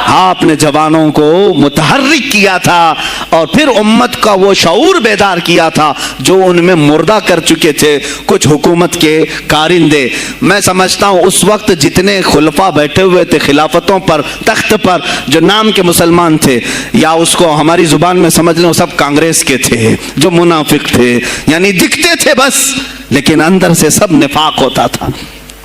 آپ نے جوانوں کو متحرک کیا تھا اور پھر امت کا وہ شعور بیدار کیا تھا جو ان میں مردہ کر چکے تھے کچھ حکومت کے کارندے. میں سمجھتا ہوں اس وقت جتنے خلفاء بیٹھے ہوئے تھے خلافتوں پر, تخت پر, جو نام کے مسلمان تھے, یا اس کو ہماری زبان میں سمجھ لیں سب کانگریس کے تھے, جو منافق تھے, یعنی دکھتے تھے بس, لیکن اندر سے سب نفاق ہوتا تھا,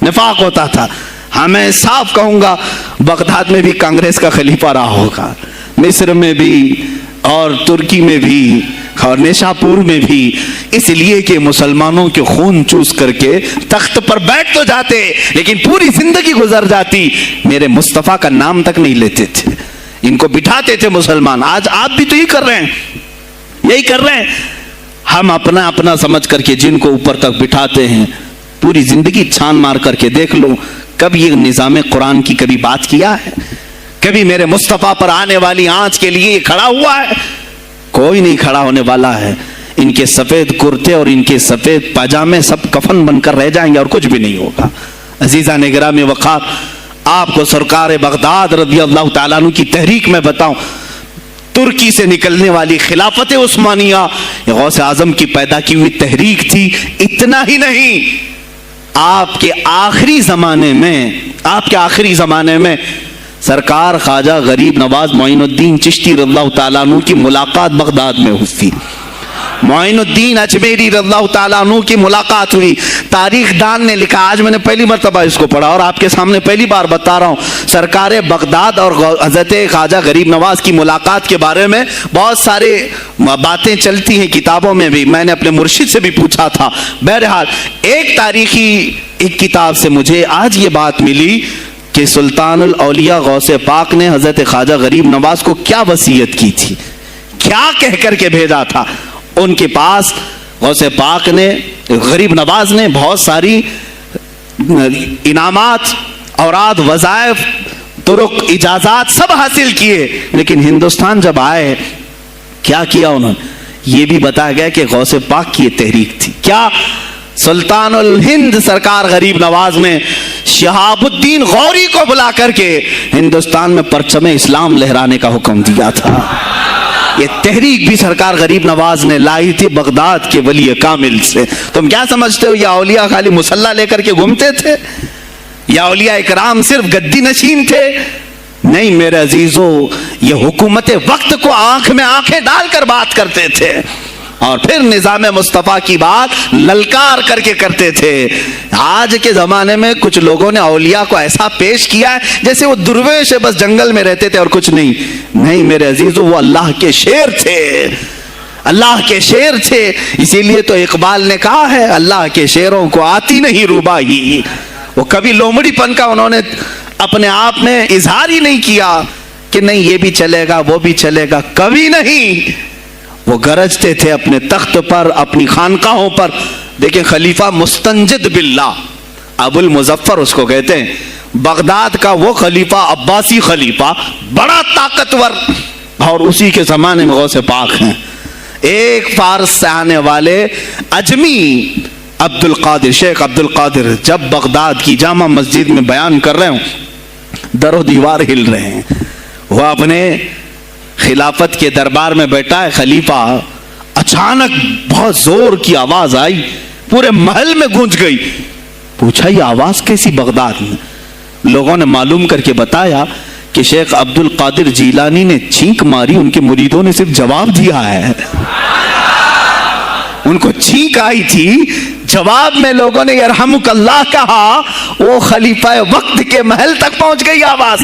نفاق ہوتا تھا. ہاں میں صاف کہوں گا, بغداد میں بھی کانگریس کا خلیفہ رہا ہوگا, مصر میں بھی, اور ترکی میں بھی, اور نیشاپور میں بھی, اس لیے کہ مسلمانوں کے خون چوس کر کے تخت پر بیٹھ تو جاتے لیکن پوری زندگی گزر جاتی, میرے مصطفیٰ کا نام تک نہیں لیتے تھے. ان کو بٹھاتے تھے مسلمان. آج آپ بھی تو یہی کر رہے ہیں, یہی کر رہے ہیں. ہم اپنا اپنا سمجھ کر کے جن کو اوپر تک بٹھاتے ہیں, پوری زندگی چھان مار کر کے دیکھ لو کب یہ نظام قرآن کی کبھی بات کیا ہے؟ کبھی میرے مصطفیٰ پر آنے والی آنچ کے لیے کھڑا ہوا ہے؟ کوئی نہیں کھڑا ہونے والا ہے. ان کے سفید کرتے اور ان کے سفید پاجامے سب کفن بن کر رہ جائیں گے اور کچھ بھی نہیں ہوگا. عزیزان گرامی وقار, آپ کو سرکار بغداد رضی اللہ تعالیٰ عنہ کی تحریک میں بتاؤں, ترکی سے نکلنے والی خلافت عثمانیہ غوث اعظم کی پیدا کی ہوئی تحریک تھی. اتنا ہی نہیں, آپ کے آخری زمانے میں سرکار خواجہ غریب نواز معین الدین چشتی رضی اللہ تعالیٰ عنہ کی ملاقات بغداد میں ہوئی. معین الدین اجمیری رضی اللہ تعالیٰ عنہ کی ملاقات ہوئی. تاریخ دان نے لکھا, آج میں نے پہلی مرتبہ اس کو پڑھا اور آپ کے سامنے پہلی بار بتا رہا ہوں, سرکار بغداد اور حضرت خواجہ غریب نواز کی ملاقات کے بارے میں بہت سارے باتیں چلتی ہیں کتابوں میں بھی, میں نے اپنے مرشد سے بھی پوچھا تھا. بہرحال ایک تاریخی ایک کتاب سے مجھے آج یہ بات ملی کہ سلطان الاولیاء غوث پاک نے حضرت خواجہ غریب نواز کو کیا وصیت کی تھی, کیا کہہ کر کے بھیجا تھا. ان کے پاس غوث پاک نے, غریب نواز نے بہت ساری انعامات, اوراد, وظائف, طرق, اجازات سب حاصل کیے, لیکن ہندوستان جب آئے کیا کیا انہوں نے, یہ بھی بتایا گیا کہ غوث پاک کی یہ تحریک تھی. کیا سلطان الہند سرکار غریب نواز نے شہاب الدین غوری کو بلا کر کے ہندوستان میں پرچم اسلام لہرانے کا حکم دیا تھا. یہ تحریک بھی سرکار غریب نواز نے لائی تھی بغداد کے ولی کامل سے. تم کیا سمجھتے ہو یہ اولیاء خالی مسلح لے کر کے گھومتے تھے, یا اولیاء اکرام صرف گدی نشین تھے؟ نہیں میرے عزیزو, یہ حکومت وقت کو آنکھ میں آنکھیں ڈال کر بات کرتے تھے اور پھر نظام مصطفیٰ کی بات للکار کر کے کرتے تھے. آج کے زمانے میں کچھ لوگوں نے اولیاء کو ایسا پیش کیا ہے جیسے وہ درویش بس جنگل میں رہتے تھے اور کچھ نہیں. نہیں میرے عزیزو, وہ اللہ کے شیر تھے, اللہ کے شیر تھے. اسی لیے تو اقبال نے کہا ہے اللہ کے شیروں کو آتی نہیں روبائی. وہ کبھی لومڑی پن کا انہوں نے اپنے آپ میں اظہار ہی نہیں کیا کہ نہیں یہ بھی چلے گا وہ بھی چلے گا, کبھی نہیں. وہ گرجتے تھے اپنے تخت پر, اپنی خانقاہوں پر. دیکھیں خلیفہ مستنجد باللہ, ابو المظفر اس کو کہتے ہیں, بغداد کا وہ خلیفہ, عباسی خلیفہ, بڑا طاقتور, اور اسی کے زمانے میں غوث پاک ہیں. ایک فارس سے آنے والے اجمی عبد القادر, شیخ عبد القادر, جب بغداد کی جامع مسجد میں بیان کر رہے ہوں در و دیوار ہل رہے ہیں. وہ اپنے خلافت کے دربار میں بیٹھا ہے خلیفہ, اچانک بہت زور کی آواز آئی, پورے محل میں گونج گئی. پوچھا یہ آواز کیسی بغداد میں؟ لوگوں نے معلوم کر کے بتایا کہ شیخ عبد القادر جیلانی نے چھینک ماری, ان کے مریدوں نے صرف جواب دیا ہے. ان کو چھینک آئی تھی, جواب میں لوگوں نے یرحمک اللہ کہا, وہ خلیفہ وقت کے محل تک پہنچ گئی آواز.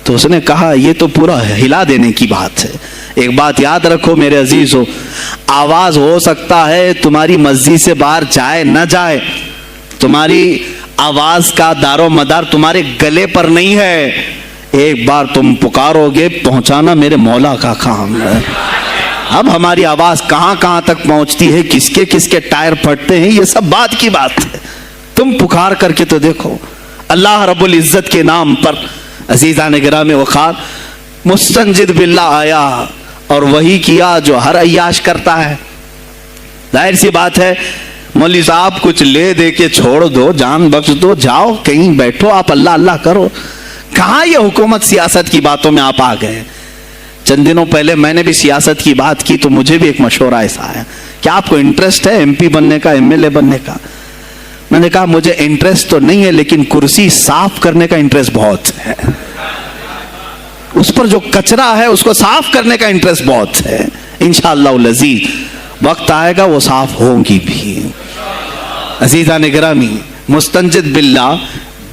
تو اس نے کہا یہ تو پورا ہلا دینے کی بات ہے. ایک بات یاد رکھو میرے عزیزو, آواز ہو سکتا ہے تمہاری مسجد سے باہر جائے نہ جائے, تمہاری آواز کا دار و مدار تمہارے گلے پر نہیں ہے. ایک بار تم پکارو گے, پہنچانا میرے مولا کا کام ہے. اب ہماری آواز کہاں کہاں تک پہنچتی ہے, کس کے ٹائر پھٹتے ہیں, یہ سب بات کی بات ہے. تم پکار کر کے تو دیکھو. اللہ رب العزت کے نام پر عزیزان گرامی وقار مستنجد باللہ آیا اور وہی کیا جو ہر عیاش کرتا ہے. ظاہر سی بات ہے مولوی صاحب کچھ لے دے کے چھوڑ دو, جان بخش دو, جاؤ کہیں بیٹھو, آپ اللہ اللہ کرو. کہاں یہ حکومت سیاست کی باتوں میں آپ آ گئے. چند دنوں پہلے میں نے بھی سیاست کی بات کی تو مجھے بھی ایک مشورہ ایسا آیا کہ آپ کو انٹرسٹ ہے ایم پی بننے کا, ایم ایل اے بننے کا. میں نے کہا مجھے انٹرسٹ تو نہیں ہے لیکن کرسی صاف کرنے کا انٹرسٹ بہت ہے, اس پر جو کچرا ہے اس کو صاف کرنے کا انٹرسٹ بہت ہے. انشاءاللہ العزیز وقت آئے گا وہ صاف ہوں گی بھی. عزیزان گرامی مستنجد باللہ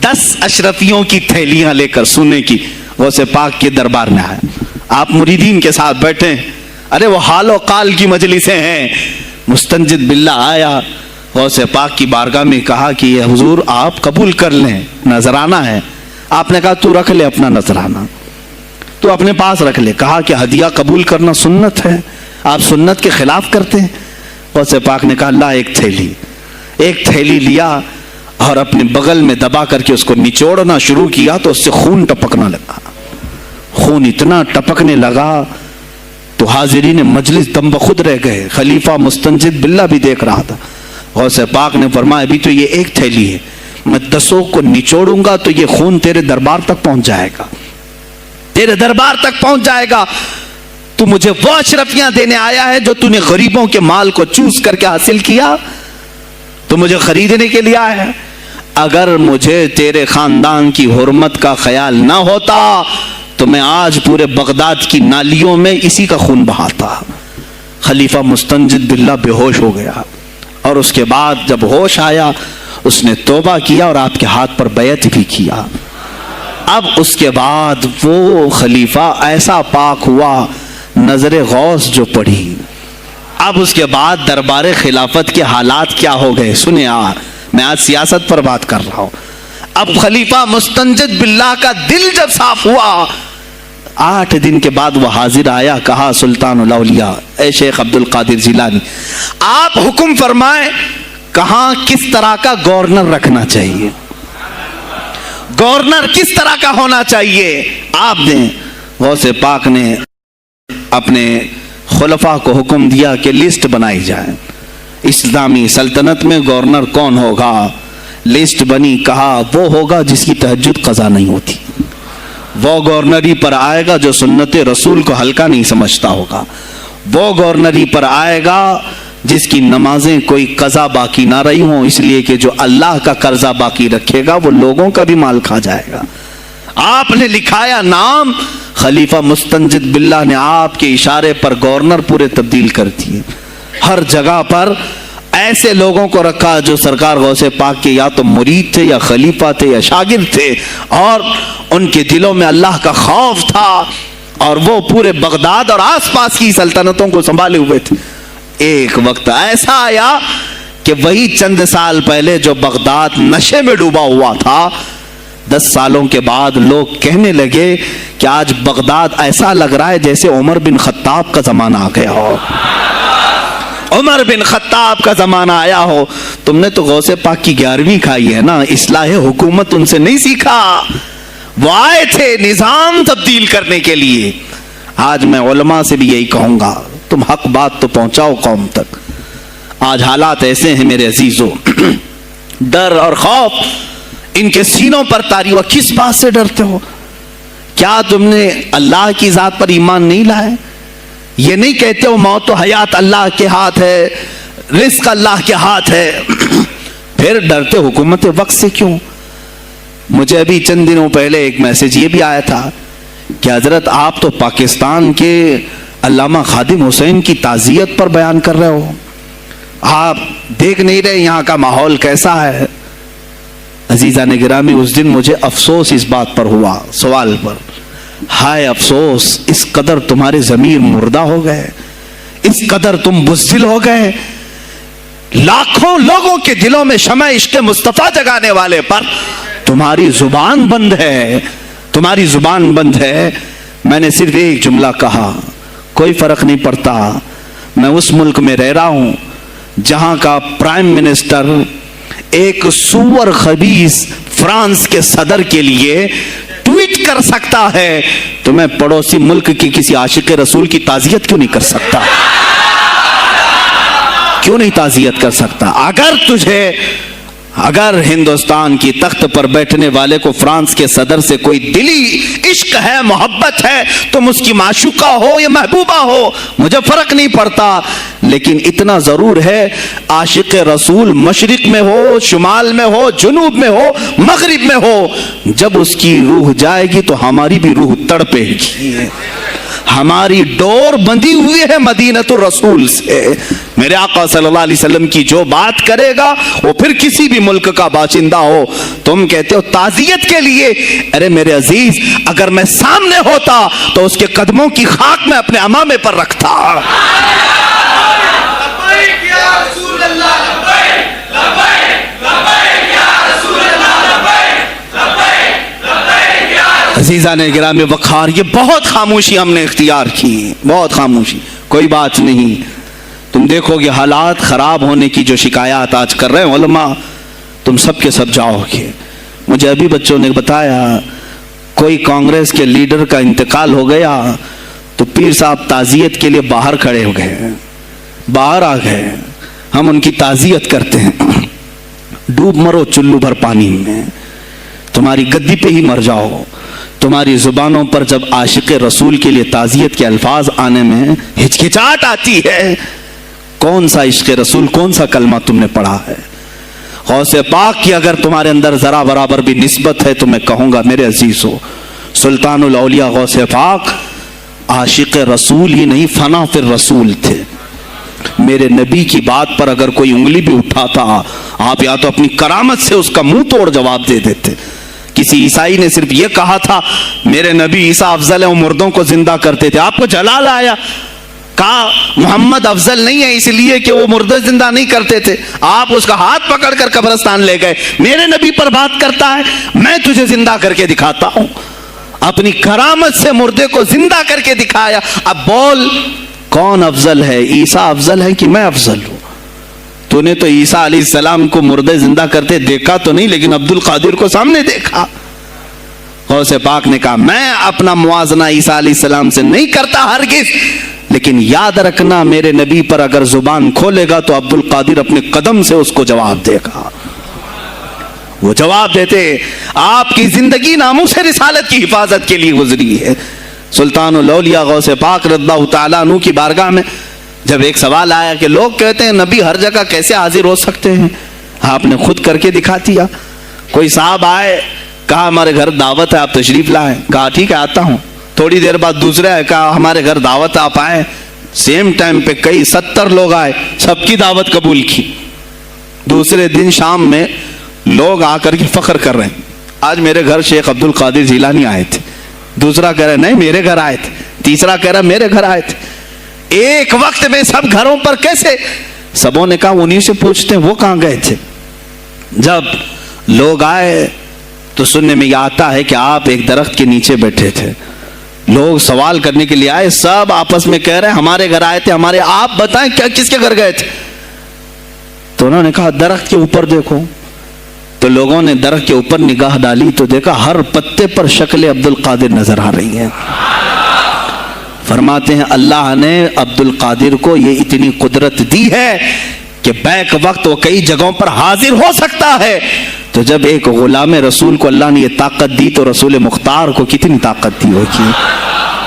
10 اشرفیوں کی تھیلیاں لے کر سونے کی غوث پاک کے دربار میں آئے. آپ مریدین کے ساتھ بیٹھے, ارے وہ حال و قال کی مجلسیں ہیں. مستنجد باللہ آیا, غوث پاک کی بارگاہ میں کہا کہ یہ حضور آپ قبول کر لیں, نذرانہ ہے. آپ نے کہا تو رکھ لے اپنا نذرانہ, تو اپنے پاس رکھ لے. کہا کہ ہدیہ قبول کرنا سنت ہے, آپ سنت کے خلاف کرتے ہیں. غوث پاک نے کہا اللہ ایک تھیلی لیا اور اپنے بغل میں دبا کر کے اس کو نچوڑنا شروع کیا تو اس سے خون ٹپکنا لگا. خون اتنا ٹپکنے لگا تو حاضرین مجلس دم بخود رہ گئے. خلیفہ مستنجد باللہ بھی دیکھ رہا تھا. غوث پاک نے فرمایا ابھی تو یہ ایک تھیلی ہے, میں 10 کو نچوڑوں گا تو یہ خون تیرے دربار تک پہنچ جائے گا, تیرے دربار تک پہنچ جائے گا. تو مجھے وہ اشرفیاں دینے آیا ہے جو تو نے غریبوں کے مال کو چوس کر کے حاصل کیا. تو مجھے خریدنے کے لیے آیا ہے؟ اگر مجھے تیرے خاندان کی حرمت کا خیال نہ ہوتا تو میں آج پورے بغداد کی نالیوں میں اسی کا خون بہاتا۔ خلیفہ مستنجد باللہ بے ہوش ہو گیا، اور اس کے بعد جب ہوش آیا اس نے توبہ کیا اور آپ کے ہاتھ پر بیعت بھی کیا۔ اب اس کے بعد وہ خلیفہ ایسا پاک ہوا، نظر غوث جو پڑھی۔ اب اس کے بعد دربار خلافت کے حالات کیا ہو گئے سنیں۔ میں آج سیاست پر بات کر رہا ہوں۔ اب خلیفہ مستنجد باللہ کا دل جب صاف ہوا، 8 دن کے بعد وہ حاضر آیا، کہا سلطان الاولیاء اے شیخ عبد القادر جیلانی، آپ حکم فرمائیں کہاں کس طرح کا گورنر رکھنا چاہیے، گورنر کس طرح کا ہونا چاہیے۔ آپ نے غوث پاک نے اپنے خلفاء کو حکم دیا کہ لسٹ بنائی جائے، اسلامی سلطنت میں گورنر کون ہوگا۔ لسٹ بنی، کہا وہ ہوگا جس کی تہجد قضا نہیں ہوتی، وہ گورنری پر آئے گا جو سنت رسول کو ہلکا نہیں سمجھتا ہوگا، وہ گورنری پر آئے گا جس کی نمازیں کوئی قضا باقی نہ رہی ہوں، اس لیے کہ جو اللہ کا قرضہ باقی رکھے گا وہ لوگوں کا بھی مال کھا جائے گا۔ آپ نے لکھایا نام، خلیفہ مستنجد باللہ نے آپ کے اشارے پر گورنر پورے تبدیل کر دیے۔ ہر جگہ پر ایسے لوگوں کو رکھا جو سرکار غوث پاک کے یا تو مرید تھے یا خلیفہ تھے یا شاگرد تھے، اور ان کے دلوں میں اللہ کا خوف تھا، اور وہ پورے بغداد اور آس پاس کی سلطنتوں کو سنبھالے ہوئے تھے۔ ایک وقت ایسا آیا کہ وہی چند سال پہلے جو بغداد نشے میں ڈوبا ہوا تھا، 10 سالوں کے بعد لوگ کہنے لگے کہ آج بغداد ایسا لگ رہا ہے جیسے عمر بن خطاب کا زمانہ آ گیا ہو، عمر بن خطاب کا زمانہ آیا ہو۔ تم نے تو غوث پاک کی 11ویں کھائی ہے نا، اصلاح حکومت ان سے نہیں سیکھا، وہ آئے تھے نظام تبدیل کرنے کے لیے۔ آج میں علماء سے بھی یہی کہوں گا، تم حق بات تو پہنچاؤ قوم تک۔ آج حالات ایسے ہیں میرے عزیزوں، ڈر اور خوف ان کے سینوں پر طاری ہوا۔ کس بات سے ڈرتے ہو؟ کیا تم نے اللہ کی ذات پر ایمان نہیں لائے؟ یہ نہیں کہتے ہو موت و حیات اللہ کے ہاتھ ہے، رزق اللہ کے ہاتھ ہے، پھر ڈرتے حکومت وقت سے کیوں؟ مجھے ابھی چند دنوں پہلے ایک میسج یہ بھی آیا تھا کہ حضرت آپ تو پاکستان کے علامہ خادم حسین کی تعزیت پر بیان کر رہے ہو، آپ دیکھ نہیں رہے یہاں کا ماحول کیسا ہے۔ عزیزان گرامی، اس دن مجھے افسوس اس بات پر ہوا، سوال پر، ہائے افسوس، اس قدر تمہارے ضمیر مردہ ہو گئے، اس قدر تم بزدل ہو گئے، لاکھوں لوگوں کے دلوں میں شمع عشق مصطفیٰ جگانے والے پر تمہاری زبان بند ہے، تمہاری زبان بند ہے۔ میں نے صرف ایک جملہ کہا، کوئی فرق نہیں پڑتا، میں اس ملک میں رہ رہا ہوں جہاں کا پرائم منسٹر ایک سور خبیث فرانس کے صدر کے لیے ٹویٹ کر سکتا ہے، تو میں پڑوسی ملک کی کسی عاشق رسول کی تعزیت کیوں نہیں کر سکتا؟ کیوں نہیں تعزیت کر سکتا؟ اگر ہندوستان کی تخت پر بیٹھنے والے کو فرانس کے صدر سے کوئی دلی عشق ہے، محبت ہے، تم اس کی معشوقہ ہو یا محبوبہ ہو، مجھے فرق نہیں پڑتا، لیکن اتنا ضرور ہے عاشق رسول مشرق میں ہو، شمال میں ہو، جنوب میں ہو، مغرب میں ہو، جب اس کی روح جائے گی تو ہماری بھی روح تڑپے گی۔ ہماری ڈور بندھی ہوئی ہے مدینۃ الرسول سے۔ میرے آقا صلی اللہ علیہ وسلم کی جو بات کرے گا وہ پھر کسی بھی ملک کا باشندہ ہو۔ تم کہتے ہو تعزیت کے لیے، ارے میرے عزیز، اگر میں سامنے ہوتا تو اس کے قدموں کی خاک میں اپنے امامے پر رکھتا۔ عزیزان گرامی وقار، یہ بہت خاموشی ہم نے اختیار کی، بہت خاموشی، کوئی بات نہیں۔ تم دیکھو گے حالات خراب ہونے کی جو شکایات آج کر رہے ہیں علماء، تم سب کے سب جاؤ گے۔ مجھے ابھی بچوں نے بتایا کوئی کانگریس کے لیڈر کا انتقال ہو گیا تو پیر صاحب تعزیت کے لیے باہر کھڑے ہو گئے، باہر آ گئے، ہم ان کی تعزیت کرتے ہیں۔ ڈوب مرو چلو بھر پانی میں، تمہاری گدی پہ ہی مر جاؤ۔ تمہاری زبانوں پر جب عاشق رسول کے لیے تعزیت کے الفاظ آنے میں ہچکچاہٹ آتی ہے، کون سا عشق رسول، کون سا کلمہ تم نے پڑھا ہے؟ غوث پاک کی اگر تمہارے اندر ذرا برابر بھی نسبت ہے تو میں کہوں گا میرے عزیزو، سلطان الاولیاء غوث پاک عاشق رسول ہی نہیں، فنا فی الرسول تھے۔ میرے نبی کی بات پر اگر کوئی انگلی بھی اٹھاتا آپ یا تو اپنی کرامت سے اس کا منہ توڑ جواب دے دیتے۔ کسی عیسائی نے صرف یہ کہا تھا میرے نبی عیسیٰ افضل ہے، وہ مردوں کو زندہ کرتے تھے، آپ کو جلال آیا، کہا محمد افضل نہیں ہے اس لیے کہ وہ مردے زندہ نہیں کرتے تھے، آپ اس کا ہاتھ پکڑ کر قبرستان لے گئے، میرے نبی پر بات کرتا ہے، میں تجھے زندہ کر کے دکھاتا ہوں۔ اپنی کرامت سے مردے کو زندہ کر کے دکھایا۔ اب بول کون افضل ہے، عیسیٰ افضل ہے کہ میں افضل ہوں؟ تو نے تو عیسیٰ علیہ السلام کو مردے زندہ کرتے دیکھا تو نہیں، لیکن عبد القادر کو سامنے دیکھا۔ غوث پاک نے کہا میں اپنا موازنہ عیسیٰ علیہ السلام سے نہیں کرتا ہرگز، لیکن یاد رکھنا میرے نبی پر اگر زبان کھولے گا تو عبد القادر اپنے قدم سے اس کو جواب دے گا۔ وہ جواب دیتے آپ کی زندگی ناموس رسالت کی حفاظت کے لیے گزری ہے۔ سلطان الاولیاء غوث پاک رضی اللہ تعالیٰ عنہ کی بارگاہ میں جب ایک سوال آیا کہ لوگ کہتے ہیں نبی ہر جگہ کیسے حاضر ہو سکتے ہیں، آپ نے خود کر کے دکھا دیا۔ کوئی صاحب آئے، کہا ہمارے گھر دعوت ہے آپ تشریف لائیں، کہا ٹھیک ہے آتا ہوں۔ تھوڑی دیر بعد دوسرے آئے، کہا ہمارے گھر دعوت آپ آئیں، سیم ٹائم پہ کئی 70 لوگ آئے، سب کی دعوت قبول کی۔ دوسرے دن شام میں لوگ آ کر کے فخر کر رہے ہیں آج میرے گھر شیخ عبد القادر جیلانی آئے تھے، دوسرا کہہ رہا نہیں میرے گھر آئے تھے، تیسرا کہہ رہا میرے گھر آئے تھے۔ ایک وقت میں سب گھروں پر کیسے؟ سبوں نے کہا انہی سے پوچھتے ہیں وہ کہاں گئے تھے۔ جب لوگ آئے تو سننے میں یہ آتا ہے کہ آپ ایک درخت کے نیچے بیٹھے تھے، لوگ سوال کرنے کے لیے آئے، سب آپس میں کہہ رہے ہیں ہمارے گھر آئے تھے، ہمارے آپ بتائیں کیا کس کے گھر گئے تھے؟ تو انہوں نے کہا درخت کے اوپر دیکھو۔ تو لوگوں نے درخت کے اوپر نگاہ ڈالی تو دیکھا ہر پتے پر شکل عبد القادر نظر آ رہی ہے۔ فرماتے ہیں اللہ نے عبد القادر کو یہ اتنی قدرت دی ہے کہ بیک وقت وہ کئی جگہوں پر حاضر ہو سکتا ہے۔ تو جب ایک غلام رسول کو اللہ نے یہ طاقت دی تو رسول مختار کو کتنی طاقت دی ہوگی۔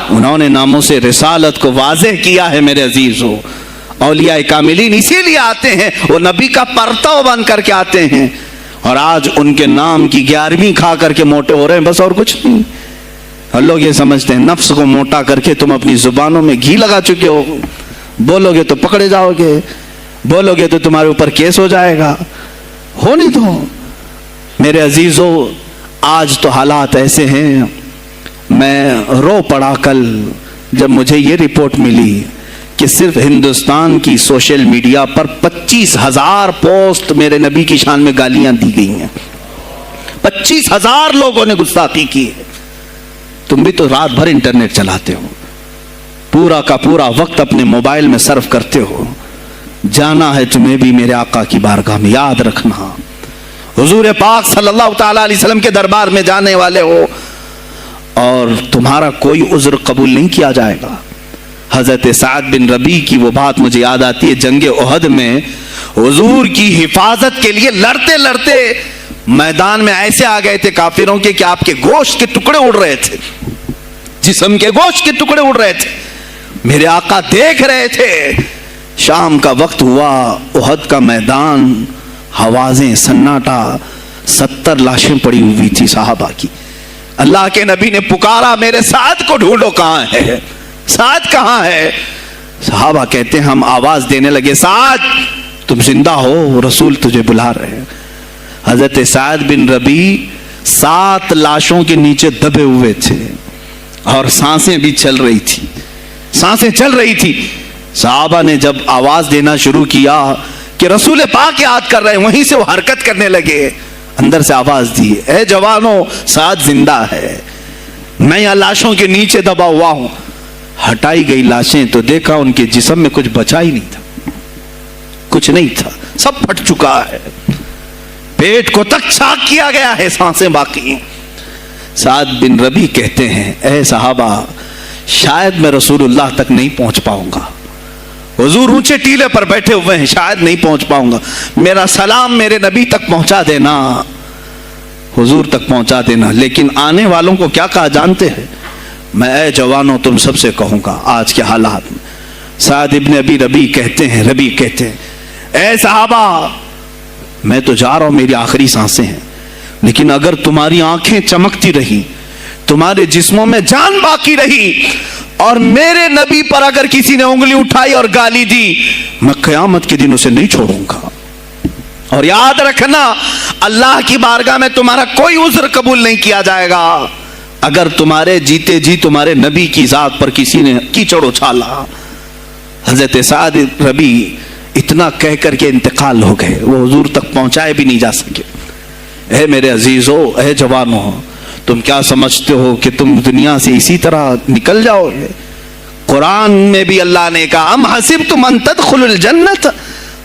انہوں نے ناموس رسالت کو واضح کیا ہے میرے عزیزو۔ اولیاء کاملین اسی لیے آتے ہیں، وہ نبی کا پرتو بن کر کے آتے ہیں، اور آج ان کے نام کی 11ویں کھا کر کے موٹے ہو رہے ہیں، بس اور کچھ نہیں۔ اور لوگ یہ سمجھتے ہیں نفس کو موٹا کر کے تم اپنی زبانوں میں گھی لگا چکے ہو، بولو گے تو پکڑے جاؤ گے، بولو گے تو تمہارے اوپر کیس ہو جائے گا، ہو نہیں تو۔ میرے عزیزو آج تو حالات ایسے ہیں، میں رو پڑا کل جب مجھے یہ رپورٹ ملی کہ صرف ہندوستان کی سوشل میڈیا پر 25,000 پوسٹ میرے نبی کی شان میں گالیاں دی گئی ہیں، 25,000 لوگوں نے گستاخی کی ہے۔ تم بھی تو رات بھر انٹرنیٹ چلاتے ہو، پورا کا پورا وقت اپنے موبائل میں صرف کرتے ہو، جانا ہے تمہیں بھی میرے آقا کی بارگاہ میں، یاد رکھنا حضور پاک صلی اللہ تعالیٰ علیہ وسلم کے دربار میں جانے والے ہو اور تمہارا کوئی عذر قبول نہیں کیا جائے گا۔ حضرت سعد بن ربیع کی وہ بات مجھے یاد آتی ہے، جنگ احد میں حضور کی حفاظت کے لیے لڑتے لڑتے میدان میں ایسے آ گئے تھے کافروں کے کہ آپ کے گوشت کے ٹکڑے اڑ رہے تھے، جسم کے گوشت کے ٹکڑے اڑ رہے تھے۔ میرے آقا دیکھ رہے تھے، شام کا وقت ہوا، احد کا میدان، ہوازیں، سناٹا، 70 لاشیں پڑی ہوئی تھی صحابہ کی۔ اللہ کے نبی نے پکارا میرے سعد کو ڈھونڈو، کہاں ہے سعد، کہاں ہے؟ صحابہ کہتے ہیں ہم آواز دینے لگے سعد تم زندہ ہو، رسول تجھے بلا رہے ہیں۔ حضرت سعد بن ربیع 7 لاشوں کے نیچے دبے ہوئے تھے اور سانسیں بھی چل رہی تھی، سانسیں چل رہی تھی۔ صحابہ نے جب آواز دینا شروع کیا کہ رسول پاک یاد کر رہے ہیں، وہیں سے وہ حرکت کرنے لگے، اندر سے آواز دی اے جوانوں سعد زندہ ہے، میں یہاں لاشوں کے نیچے دبا ہوا ہوں۔ ہٹائی گئی لاشیں تو دیکھا ان کے جسم میں کچھ بچا ہی نہیں تھا، کچھ نہیں تھا، سب پھٹ چکا ہے، پیٹ کو تک چاک کیا گیا ہے، سانسیں باقی۔ سعد بن ربیع کہتے ہیں اے صحابہ شاید میں رسول اللہ تک نہیں پہنچ پاؤں گا، حضور اونچے ٹیلے پر بیٹھے ہوئے ہیں، شاید نہیں پہنچ پاؤں گا، میرا سلام میرے نبی تک پہنچا دینا، حضور تک پہنچا دینا۔ لیکن آنے والوں کو کیا کہا جانتے ہیں؟ میں اے جوانوں تم سب سے کہوں گا آج کے حالات میں۔ سعد ابن ابی ربیع کہتے ہیں اے صحابہ میں تو جا رہا ہوں, میری آخری سانسیں ہیں, لیکن اگر تمہاری آنکھیں چمکتی رہی, تمہارے جسموں میں جان باقی رہی, اور میرے نبی پر اگر کسی نے انگلی اٹھائی اور گالی دی, میں قیامت کے دن اسے نہیں چھوڑوں گا. اور یاد رکھنا, اللہ کی بارگاہ میں تمہارا کوئی عذر قبول نہیں کیا جائے گا اگر تمہارے جیتے جی تمہارے نبی کی ذات پر کسی نے کیچڑ اچھالا. حضرت سعد ربی اتنا کہہ کر کے انتقال ہو گئے, وہ حضور تک پہنچائے بھی نہیں جا سکے. اے میرے عزیزو, اے جوانو, تم کیا سمجھتے ہو کہ تم دنیا سے اسی طرح نکل جاؤ گے؟ قرآن میں بھی اللہ نے کہا, ام حسبتم ان تدخلوا الجنت,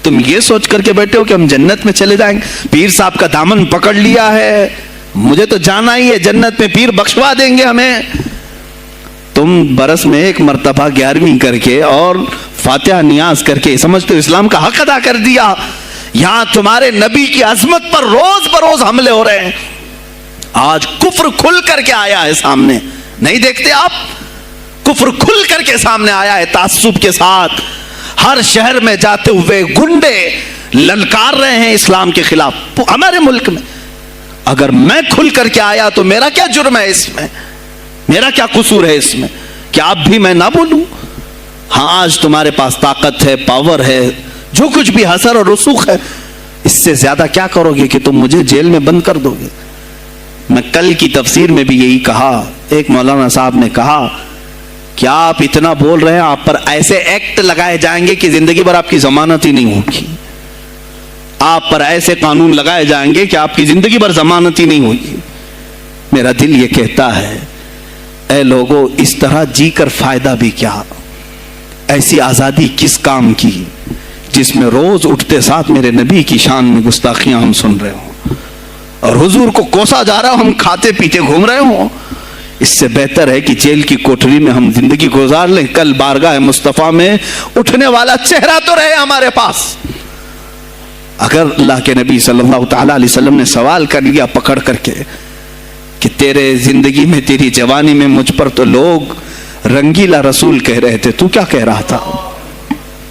تم یہ سوچ کر کے بیٹھے ہو کہ ہم جنت میں چلے جائیں گے؟ پیر صاحب کا دامن پکڑ لیا ہے, مجھے تو جانا ہی ہے, جنت میں پیر بخشوا دیں گے ہمیں. تم برس میں ایک مرتبہ 11ویں کر کے اور فاتحہ نیاز کر کے سمجھتے ہو اسلام کا حق ادا کر دیا. یہاں تمہارے نبی کی عظمت پر روز بروز حملے ہو رہے ہیں. آج کفر کھل کر کے آیا ہے سامنے, نہیں دیکھتے آپ؟ کفر کھل کر کے سامنے آیا ہے تعصب کے ساتھ. ہر شہر میں جاتے ہوئے گنڈے للکار رہے ہیں اسلام کے خلاف ہمارے ملک میں. اگر میں کھل کر کے آیا تو میرا کیا جرم ہے اس میں, میرا کیا قصور ہے اس میں کہ آپ بھی میں نہ بولوں؟ ہاں, آج تمہارے پاس طاقت ہے, پاور ہے, جو کچھ بھی حسر اور رسوخ ہے, اس سے زیادہ کیا کرو گے کہ تم مجھے جیل میں بند کر دو گے؟ میں کل کی تفسیر میں بھی یہی کہا, ایک مولانا صاحب نے کہا کیا آپ اتنا بول رہے ہیں, آپ پر ایسے ایکٹ لگائے جائیں گے کہ زندگی بھر آپ کی ضمانت ہی نہیں ہوگی. آپ پر ایسے قانون لگائے جائیں گے کہ آپ کی زندگی بھر ضمانت ہی نہیں ہوگی. میرا دل یہ کہتا ہے, اے لوگوں, اس طرح جی کر فائدہ بھی کیا؟ ایسی آزادی کس کام کی جس میں روز اٹھتے ساتھ میرے نبی کی شان میں گستاخیاں ہم سن رہے ہوں, اور حضور کو کوسا جا رہا ہوں, ہم کھاتے پیتے گھوم رہے ہوں. اس سے بہتر ہے کہ جیل کی کوٹری میں ہم زندگی گزار لیں, کل بارگاہ مصطفیٰ میں اٹھنے والا چہرہ تو رہے ہمارے پاس. اگر اللہ کے نبی صلی اللہ تعالی علیہ وسلم نے سوال کر لیا پکڑ کر کے کہ تیرے زندگی میں, تیری جوانی میں مجھ پر تو لوگ رنگیلا رسول کہہ رہے تھے, تو کیا کہہ رہا تھا؟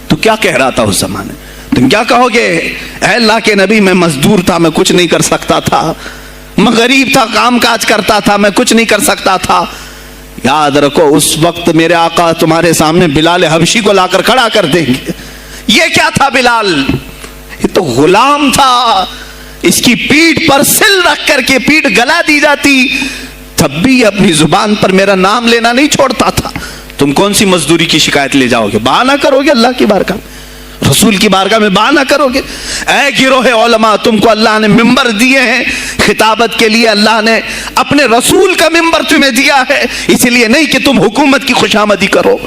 تو کیا کہہ رہا تھا اس زمانے؟ تم کیا کہو گے؟ اے اللہ کے نبی, میں مزدور تھا, میں کچھ نہیں کر سکتا تھا, میں غریب تھا, کام کاج کرتا تھا, میں کچھ نہیں کر سکتا تھا. یاد رکھو, اس وقت میرے آقا تمہارے سامنے بلال حبشی کو لا کر کھڑا کر دیں گے. یہ کیا تھا بلال؟ یہ تو غلام تھا, اس کی پیٹھ پر سل رکھ کر کے پیٹھ گلا دی جاتی, تب بھی اپنی زبان پر میرا نام لینا نہیں چھوڑتا تھا. تم کون سی مزدوری کی شکایت لے جاؤ گے؟ بہانہ کرو گے اللہ کی بارگاہ میں, رسول کی بارگاہ میں بہانہ کرو گے. اے گروہ علماء, تم کو اللہ نے ممبر دیے ہیں خطابت کے لیے, اللہ نے اپنے رسول کا ممبر تمہیں دیا ہے, اس لیے نہیں کہ تم حکومت کی خوشامدی کرو,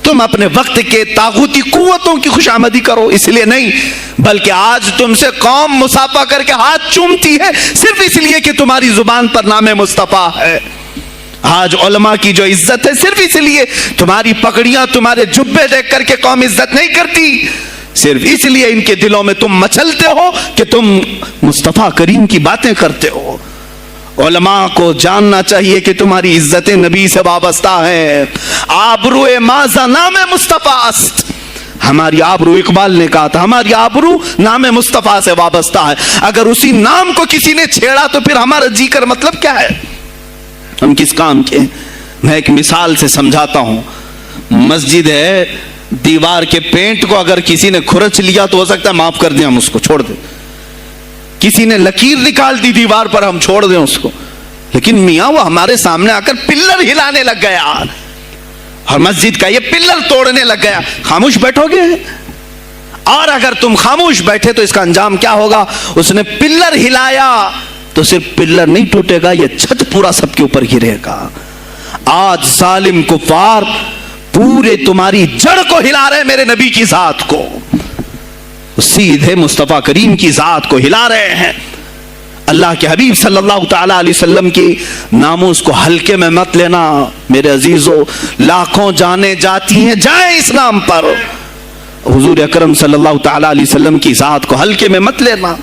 تم اپنے وقت کے طاغوتی قوتوں کی خوشامدی کرو, اس لیے نہیں, بلکہ آج تم سے قوم مصافحہ کر کے ہاتھ چومتی ہے صرف اس لیے کہ تمہاری زبان پر نام مصطفیٰ ہے. آج علماء کی جو عزت ہے صرف اس لیے, تمہاری پگڑیاں, تمہارے جبے دیکھ کر کے قوم عزت نہیں کرتی, صرف اس لیے ان کے دلوں میں تم مچلتے ہو کہ تم مصطفیٰ کریم کی باتیں کرتے ہو. علماء کو جاننا چاہیے کہ تمہاری عزت نبی سے وابستہ ہے. آبرو ماذا نام مصطفیٰ است, ہماری آبرو, اقبال نے کہا تھا, ہماری آبرو نام مصطفیٰ سے وابستہ ہے. اگر اسی نام کو کسی نے چھیڑا تو پھر ہمارا جی کر مطلب کیا ہے؟ ہم کس کام کے؟ میں ایک مثال سے سمجھاتا ہوں. مسجد ہے, دیوار کے پینٹ کو اگر کسی نے کھرچ لیا تو ہو سکتا ہے معاف کر دیں, ہم اس کو چھوڑ دیں. کسی نے لکیر نکال دی دیوار پر, ہم چھوڑ دیں اس کو. لیکن میاں وہ ہمارے سامنے آ کر پلر ہلانے لگ گیا اور مسجد کا یہ پلر توڑنے لگ گیا, خاموش بیٹھو گے؟ اور اگر تم خاموش بیٹھے تو اس کا انجام کیا ہوگا؟ اس نے پلر ہلایا تو صرف پلر نہیں ٹوٹے گا, یہ چھت پورا سب کے اوپر گرے گا. آج ظالم کفار پورے تمہاری جڑ کو ہلا رہے, میرے نبی کی ذات کو, سیدھے مصطفیٰ کریم کی ذات کو ہلا رہے ہیں. اللہ کے حبیب صلی اللہ تعالی علیہ وسلم کی ناموس کو ہلکے میں مت لینا میرے عزیزو. لاکھوں جانیں جاتی ہیں, جائیں اس نام پر. حضور اکرم صلی اللہ تعالی علیہ وسلم کی ذات کو ہلکے میں مت لینا.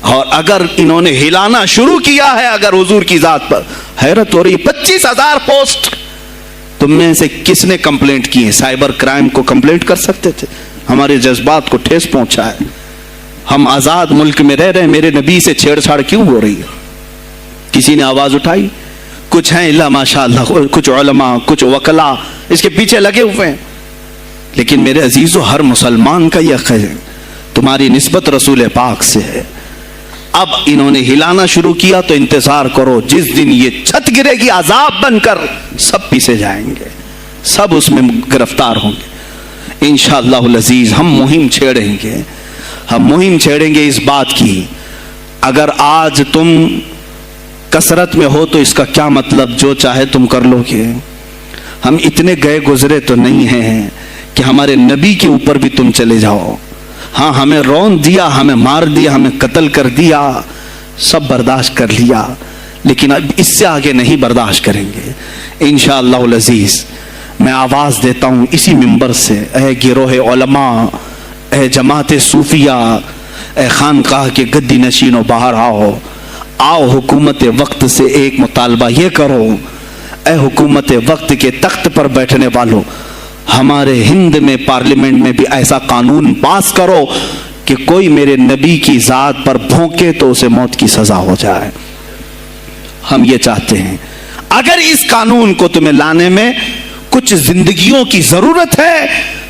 اور اگر انہوں نے ہلانا شروع کیا ہے اگر حضور کی ذات پر, حیرت ہو رہی, 25,000 پوسٹ تم میں سے کس نے کمپلینٹ کی ہے؟ سائبر کرائم کو کمپلینٹ کر سکتے تھے, ہمارے جذبات کو ٹھیس پہنچا ہے. ہم آزاد ملک میں رہ رہے ہیں, میرے نبی سے چھیڑ چھاڑ کیوں ہو رہی ہے؟ کسی نے آواز اٹھائی؟ کچھ ہیں اللہ ماشاء اللہ, کچھ علماء, کچھ وکلا اس کے پیچھے لگے ہوئے ہیں. لیکن میرے عزیزو, ہر مسلمان کا یہ حق ہے, تمہاری نسبت رسول پاک سے ہے. اب انہوں نے ہلانا شروع کیا تو انتظار کرو, جس دن یہ چھت گرے گی عذاب بن کر, سب پیچھے جائیں گے, سب اس میں گرفتار ہوں گے. انشاءاللہ العزیز ہم مہم چھیڑیں گے, ہم مہم چھیڑیں گے اس بات کی. اگر آج تم کثرت میں ہو تو اس کا کیا مطلب, جو چاہے تم کر لو گے. ہم اتنے گئے گزرے تو نہیں ہیں کہ ہمارے نبی کے اوپر بھی تم چلے جاؤ. ہاں ہمیں رون دیا, ہمیں مار دیا, ہمیں قتل کر دیا, سب برداشت کر لیا, لیکن اب اس سے آگے نہیں برداشت کریں گے انشاءاللہ العزیز. میں آواز دیتا ہوں اسی منبر سے, اے گروہ علماء, اے جماعت صوفیہ, اے خانقاہ کے گدی نشینوں, باہر آؤ. آؤ حکومت وقت سے ایک مطالبہ یہ کرو, اے حکومت وقت کے تخت پر بیٹھنے والوں, ہمارے ہند میں پارلیمنٹ میں بھی ایسا قانون پاس کرو کہ کوئی میرے نبی کی ذات پر بھونکے تو اسے موت کی سزا ہو جائے. ہم یہ چاہتے ہیں. اگر اس قانون کو تمہیں لانے میں کچھ زندگیوں کی ضرورت ہے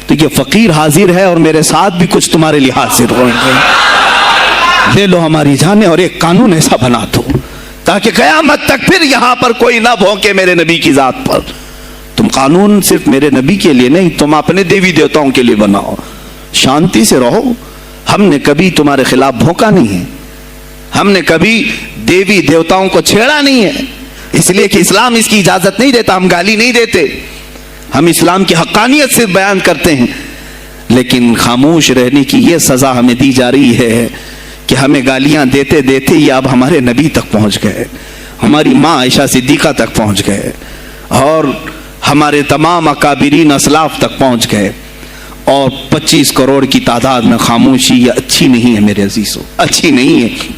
تو یہ فقیر حاضر ہے, اور میرے ساتھ بھی کچھ تمہارے لیے حاضر ہوئیں گے. لے لو ہماری جانیں اور ایک قانون ایسا بنا دو تاکہ قیامت تک پھر یہاں پر کوئی نہ بھونکے میرے نبی کی ذات پر. تم قانون صرف میرے نبی کے لیے نہیں, تم اپنے دیوی دیوتاؤں کے لیے بناؤ, شانتی سے رہو. ہم نے کبھی تمہارے خلاف بھونکا نہیں ہے, ہم نے کبھی دیوی دیوتاؤں کو چھیڑا نہیں ہے, اس لیے کہ اسلام اس کی اجازت نہیں دیتا. ہم گالی نہیں دیتے, ہم اسلام کی حقانیت سے بیان کرتے ہیں. لیکن خاموش رہنے کی یہ سزا ہمیں دی جا رہی ہے کہ ہمیں گالیاں دیتے دیتے یہ اب ہمارے نبی تک پہنچ گئے, ہماری ماں عائشہ صدیقہ تک پہنچ گئے, اور ہمارے تمام اکابرین اسلاف تک پہنچ گئے. اور 25 کروڑ کی تعداد میں خاموشی یہ اچھی نہیں ہے میرے عزیزوں, اچھی نہیں ہے.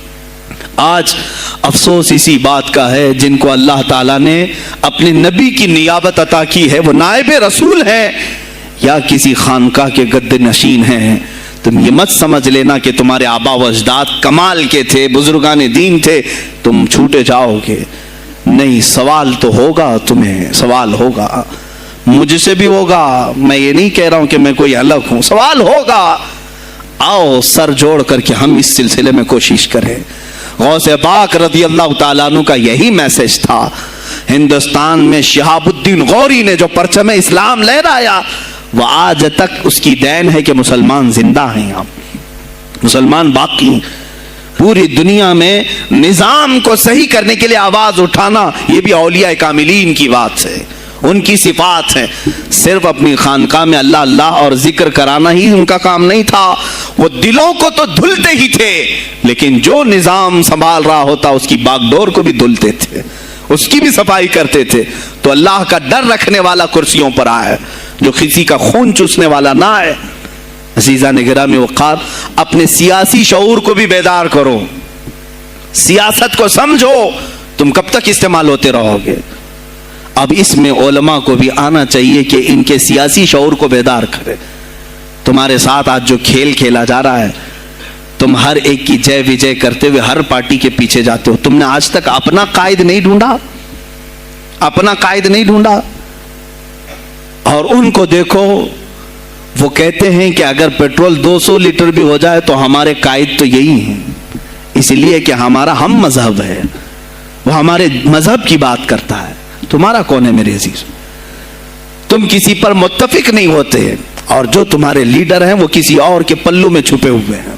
آج افسوس اسی بات کا ہے جن کو اللہ تعالیٰ نے اپنے نبی کی نیابت عطا کی ہے, وہ نائب رسول ہیں یا کسی خانقاہ کے گد نشین ہیں. تم یہ مت سمجھ لینا کہ تمہارے آبا و اجداد کمال کے تھے, بزرگان دین تھے, تم چھوٹے جاؤ گے. نہیں, سوال تو ہوگا, تمہیں سوال ہوگا, مجھ سے بھی ہوگا. میں یہ نہیں کہہ رہا ہوں کہ میں کوئی الگ ہوں, سوال ہوگا. آؤ سر جوڑ کر کے ہم اس سلسلے میں کوشش کریں. غوث پاک رضی اللہ تعالیٰ عنہ کا یہی میسج تھا. ہندوستان میں شہاب الدین غوری نے جو پرچم اسلام لہرایا, وہ آج تک اس کی دین ہے کہ مسلمان زندہ ہیں, یہاں مسلمان باقی ہیں. پوری دنیا میں نظام کو صحیح کرنے کے لیے آواز اٹھانا یہ بھی اولیاء کاملین کی بات ہے, ان کی صفات ہے. صرف اپنی خانقاہ میں اللہ اللہ اور ذکر کرانا ہی ان کا کام نہیں تھا, وہ دلوں کو تو دھلتے ہی تھے, لیکن جو نظام سنبھال رہا ہوتا اس کی باغ ڈور کو بھی دھلتے تھے, اس کی بھی صفائی کرتے تھے. تو اللہ کا ڈر رکھنے والا کرسیوں پر آئے, جو کسی کا خون چوسنے والا نہ آئے. عزیزان گرامی وقار, اپنے سیاسی شعور کو بھی بیدار کرو, سیاست کو سمجھو. تم کب تک استعمال ہوتے رہو گے؟ اب اس میں علماء کو بھی آنا چاہیے کہ ان کے سیاسی شعور کو بیدار کرے. تمہارے ساتھ آج جو کھیل کھیلا جا رہا ہے, تم ہر ایک کی جے وجے کرتے ہوئے ہر پارٹی کے پیچھے جاتے ہو. تم نے آج تک اپنا قائد نہیں ڈھونڈا, اپنا قائد نہیں ڈھونڈا. اور ان کو دیکھو, وہ کہتے ہیں کہ اگر پیٹرول 200 لیٹر بھی ہو جائے تو ہمارے قائد تو یہی ہیں, اس لیے کہ ہمارا ہم مذہب ہے, وہ ہمارے مذہب کی بات کرتا ہے. تمہارا کون ہے میرے عزیز؟ تم کسی پر متفق نہیں ہوتے, اور جو تمہارے لیڈر ہیں وہ کسی اور کے پلو میں چھپے ہوئے ہیں,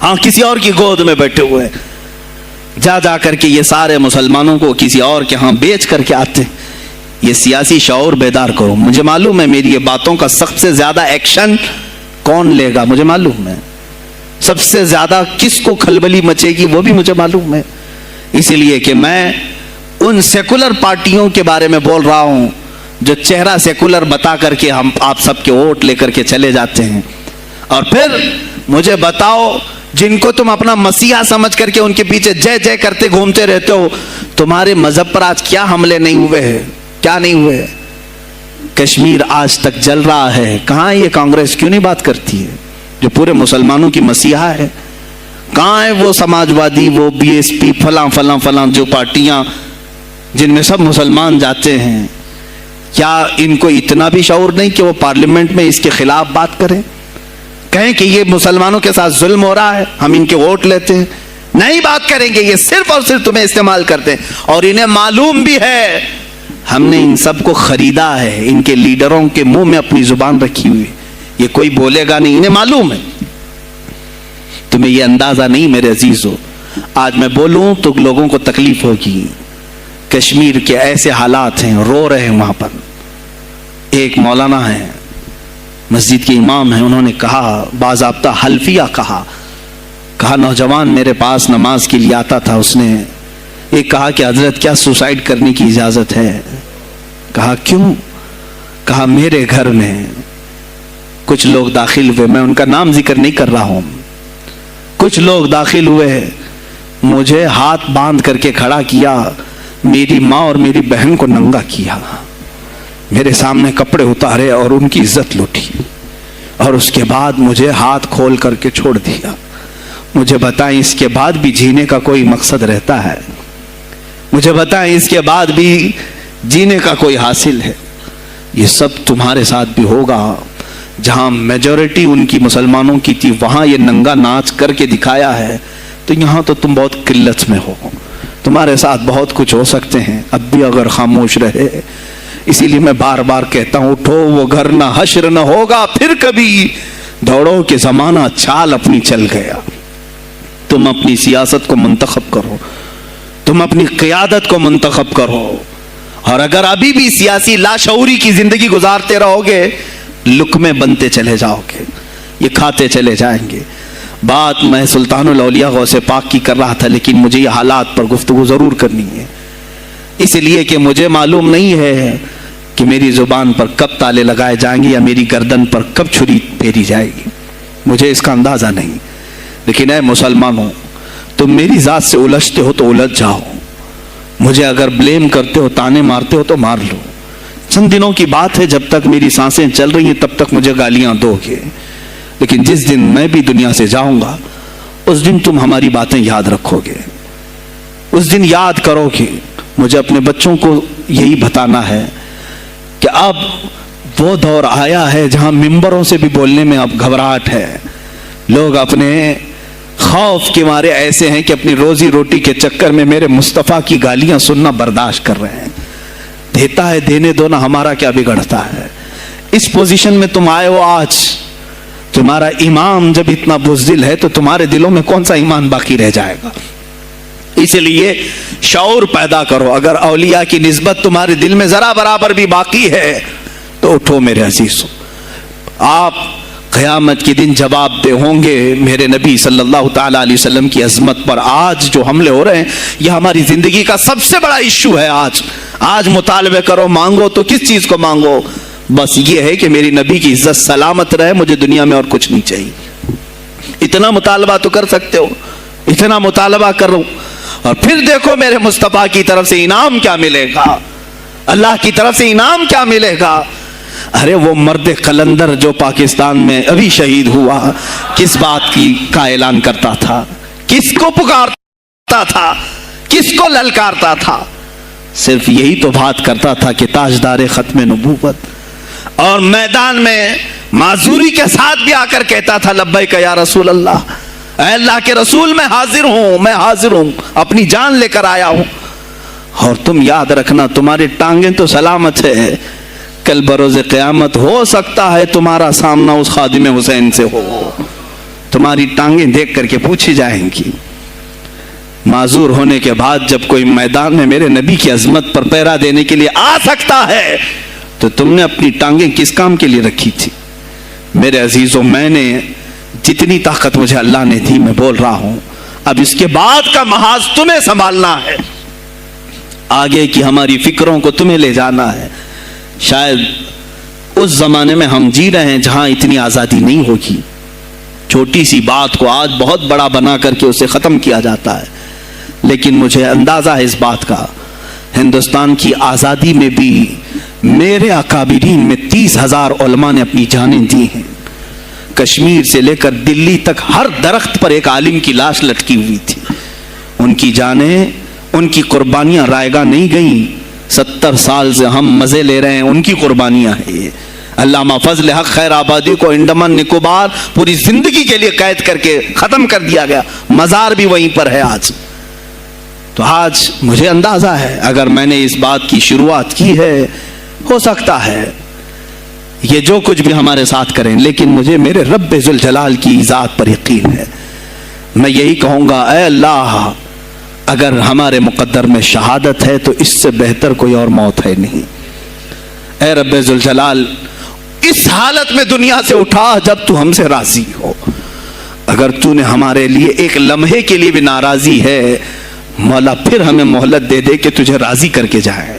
ہاں کسی اور کی گود میں بیٹھے ہوئے ہیں. جا کر کے یہ سارے مسلمانوں کو کسی اور کے ہاں بیچ کر کے آتے ہیں. یہ سیاسی شعور بیدار کرو. مجھے معلوم ہے میری یہ باتوں کا سب سے زیادہ ایکشن کون لے گا, مجھے معلوم ہے. سب سے زیادہ کس کو کھلبلی مچے گی وہ بھی مجھے معلوم ہے. اس لیے کہ میں ان سیکولر پارٹیوں کے بارے میں بول رہا ہوں جو چہرہ سیکولر بتا کر کے ہم آپ سب کے ووٹ لے کر کے چلے جاتے ہیں, اور پھر مجھے بتاؤ جن کو تم اپنا مسیحا سمجھ کر کے ان کے پیچھے جے جے کرتے گھومتے رہتے ہو, تمہارے مذہب پر آج کیا حملے نہیں ہوئے ہیں, کیا نہیں ہوئے. کشمیر آج تک جل رہا ہے, کہاں یہ کانگریس کیوں نہیں بات کرتی ہے؟ جو پورے مسلمانوں کی مسیحا ہے؟ کہاں ہے وہ سماجوادی، وہ بی ایس پی، فلاں فلاں فلاں جو پارٹیاں جن میں سب مسلمان جاتے ہیں؟ کیا ان کو اتنا بھی شعور نہیں کہ وہ پارلیمنٹ میں اس کے خلاف بات کریں، کہیں کہ یہ مسلمانوں کے ساتھ ظلم ہو رہا ہے، ہم ان کے ووٹ لیتے ہیں؟ نہیں بات کریں گے، یہ صرف اور صرف تمہیں استعمال کرتے ہیں، اور انہیں معلوم بھی ہے ہم نے ان سب کو خریدا ہے، ان کے لیڈروں کے منہ میں اپنی زبان رکھی ہوئی، یہ کوئی بولے گا نہیں، انہیں معلوم ہے۔ تمہیں یہ اندازہ نہیں میرے عزیزو، آج میں بولوں تو لوگوں کو تکلیف ہوگی۔ کشمیر کے ایسے حالات ہیں، رو رہے ہیں وہاں پر۔ ایک مولانا ہیں، مسجد کے امام ہیں، انہوں نے کہا، باضابطہ حلفیہ کہا نوجوان میرے پاس نماز کے لیے آتا تھا، اس نے ایک کہا کہ حضرت کیا سوسائیڈ کرنے کی اجازت ہے؟ کہا کیوں؟ کہا میرے گھر میں کچھ لوگ داخل ہوئے، میں ان کا نام ذکر نہیں کر رہا ہوں، کچھ لوگ داخل ہوئے، مجھے ہاتھ باندھ کر کے کھڑا کیا، میری ماں اور میری بہن کو ننگا کیا، میرے سامنے کپڑے اتارے اور ان کی عزت لوٹی، اور اس کے بعد مجھے ہاتھ کھول کر کے چھوڑ دیا۔ مجھے بتائیں اس کے بعد بھی جینے کا کوئی مقصد رہتا ہے؟ مجھے بتائیں اس کے بعد بھی جینے کا کوئی حاصل ہے؟ یہ سب تمہارے ساتھ بھی ہوگا۔ جہاں میجورٹی ان کی مسلمانوں کی تھی وہاں یہ ننگا ناچ کر کے دکھایا ہے، تو یہاں تو تم بہت قلت میں ہو، تمہارے ساتھ بہت کچھ ہو سکتے ہیں، اب بھی اگر خاموش رہے۔ اسی لیے میں بار بار کہتا ہوں، اٹھو وہ گھر نہ حشر نہ ہوگا پھر کبھی، دوڑو کہ زمانہ چال اپنی چل گیا۔ تم اپنی سیاست کو منتخب کرو، تم اپنی قیادت کو منتخب کرو، اور اگر ابھی بھی سیاسی لاشعوری کی زندگی گزارتے رہو گے، لقمے بنتے چلے جاؤ گے، یہ کھاتے چلے جائیں گے۔ بات میں سلطان الاولیاء غوث پاک کی کر رہا تھا، لیکن مجھے یہ حالات پر گفتگو ضرور کرنی ہے، اس لیے کہ مجھے معلوم نہیں ہے کہ میری زبان پر کب تالے لگائے جائیں گے یا میری گردن پر کب چھری پھیری جائے گی، مجھے اس کا اندازہ نہیں۔ لیکن اے مسلمانوں، تم میری ذات سے الجھتے ہو تو الجھ جاؤ، مجھے اگر بلیم کرتے ہو، تانے مارتے ہو تو مار لو، چند دنوں کی بات ہے، جب تک میری سانسیں چل رہی ہیں تب تک مجھے گالیاں دو گے، لیکن جس دن میں بھی دنیا سے جاؤں گا اس دن تم ہماری باتیں یاد رکھو گے، اس دن یاد کرو گے۔ مجھے اپنے بچوں کو یہی بتانا ہے کہ اب وہ دور آیا ہے جہاں ممبروں سے بھی بولنے میں اب گھبراہٹ ہے، لوگ اپنے خوف کے مارے ایسے ہیں کہ اپنی روزی روٹی کے چکر میں میرے مصطفیٰ کی گالیاں سننا برداشت کر رہے ہیں۔ دیتا ہے دینے دو نا، ہمارا کیا بگڑتا ہے؟ اس پوزیشن میں تم آئے ہو آج، تمہارا امام جب اتنا بزدل ہے تو تمہارے دلوں میں کون سا ایمان باقی رہ جائے گا؟ اس لیے شعور پیدا کرو، اگر اولیاء کی نسبت تمہارے دل میں ذرا برابر بھی باقی ہے تو اٹھو میرے عزیزو، آپ قیامت کے دن جواب دہ ہوں گے میرے نبی صلی اللہ تعالیٰ علیہ وسلم کی عظمت پر۔ آج جو حملے ہو رہے ہیں یہ ہماری زندگی کا سب سے بڑا ایشو ہے۔ آج مطالبے کرو، مانگو تو کس چیز کو مانگو؟ بس یہ ہے کہ میری نبی کی عزت سلامت رہے، مجھے دنیا میں اور کچھ نہیں چاہیے۔ اتنا مطالبہ تو کر سکتے ہو، اتنا مطالبہ کرو، اور پھر دیکھو میرے مصطفیٰ کی طرف سے انعام کیا ملے گا، اللہ کی طرف سے انعام کیا ملے گا۔ ارے وہ مرد قلندر جو پاکستان میں ابھی شہید ہوا، کس بات کا اعلان کرتا تھا، کس کو پکارتا تھا، کس کو للکارتا تھا؟ صرف یہی تو بات کرتا تھا کہ تاجدار ختم نبوت، اور میدان میں معذوری کے ساتھ بھی آ کر کہتا تھا لبیک یا رسول اللہ، اے اللہ کے رسول میں حاضر ہوں، اپنی جان لے کر آیا ہوں۔ اور تم یاد رکھنا، تمہاری ٹانگیں تو سلامت ہے، کل بروز قیامت ہو سکتا ہے تمہارا سامنا اس خادم حسین سے ہو، تمہاری ٹانگیں دیکھ کر کے پوچھی جائیں گی۔ معذور ہونے کے بعد جب کوئی میدان میں میرے نبی کی عظمت پر پہرا دینے کے لیے آ سکتا ہے تو تم نے اپنی ٹانگیں کس کام کے لیے رکھی تھی؟ میرے عزیزوں، میں نے جتنی طاقت مجھے اللہ نے دی میں بول رہا ہوں، اب اس کے بعد کا محاذ تمہیں سنبھالنا ہے، آگے کی ہماری فکروں کو تمہیں لے جانا ہے۔ شاید اس زمانے میں ہم جی رہے ہیں جہاں اتنی آزادی نہیں ہوگی، چھوٹی سی بات کو آج بہت بڑا بنا کر کے اسے ختم کیا جاتا ہے، لیکن مجھے اندازہ ہے اس بات کا، ہندوستان کی آزادی میں بھی میرے اکابرین میں 30,000 علماء نے اپنی جانیں دی ہیں، کشمیر سے لے کر دلی تک ہر درخت پر ایک عالم کی لاش لٹکی ہوئی تھی. ان کی جانیں، ان کی قربانیاں رائیگاں نہیں گئیں. 70 سال سے ہم مزے لے رہے ہیں، ان کی قربانیاں ہیں یہ. علامہ فضل حق خیر آبادی کو انڈمان نکوبار پوری زندگی کے لیے قید کر کے ختم کر دیا گیا، مزار بھی وہیں پر ہے آج. تو آج مجھے اندازہ ہے اگر میں نے اس بات کی شروعات کی ہے، ہو سکتا ہے یہ جو کچھ بھی ہمارے ساتھ کریں، لیکن مجھے میرے رب ذوالجلال کی ذات پر یقین ہے. میں یہی کہوں گا، اے اللہ، اگر ہمارے مقدر میں شہادت ہے تو اس سے بہتر کوئی اور موت ہے نہیں. اے رب ذوالجلال، اس حالت میں دنیا سے اٹھا جب تو ہم سے راضی ہو. اگر تو نے ہمارے لیے ایک لمحے کے لیے بھی ناراضی ہے، مولا پھر ہمیں مہلت دے دے کہ تجھے راضی کر کے جائے،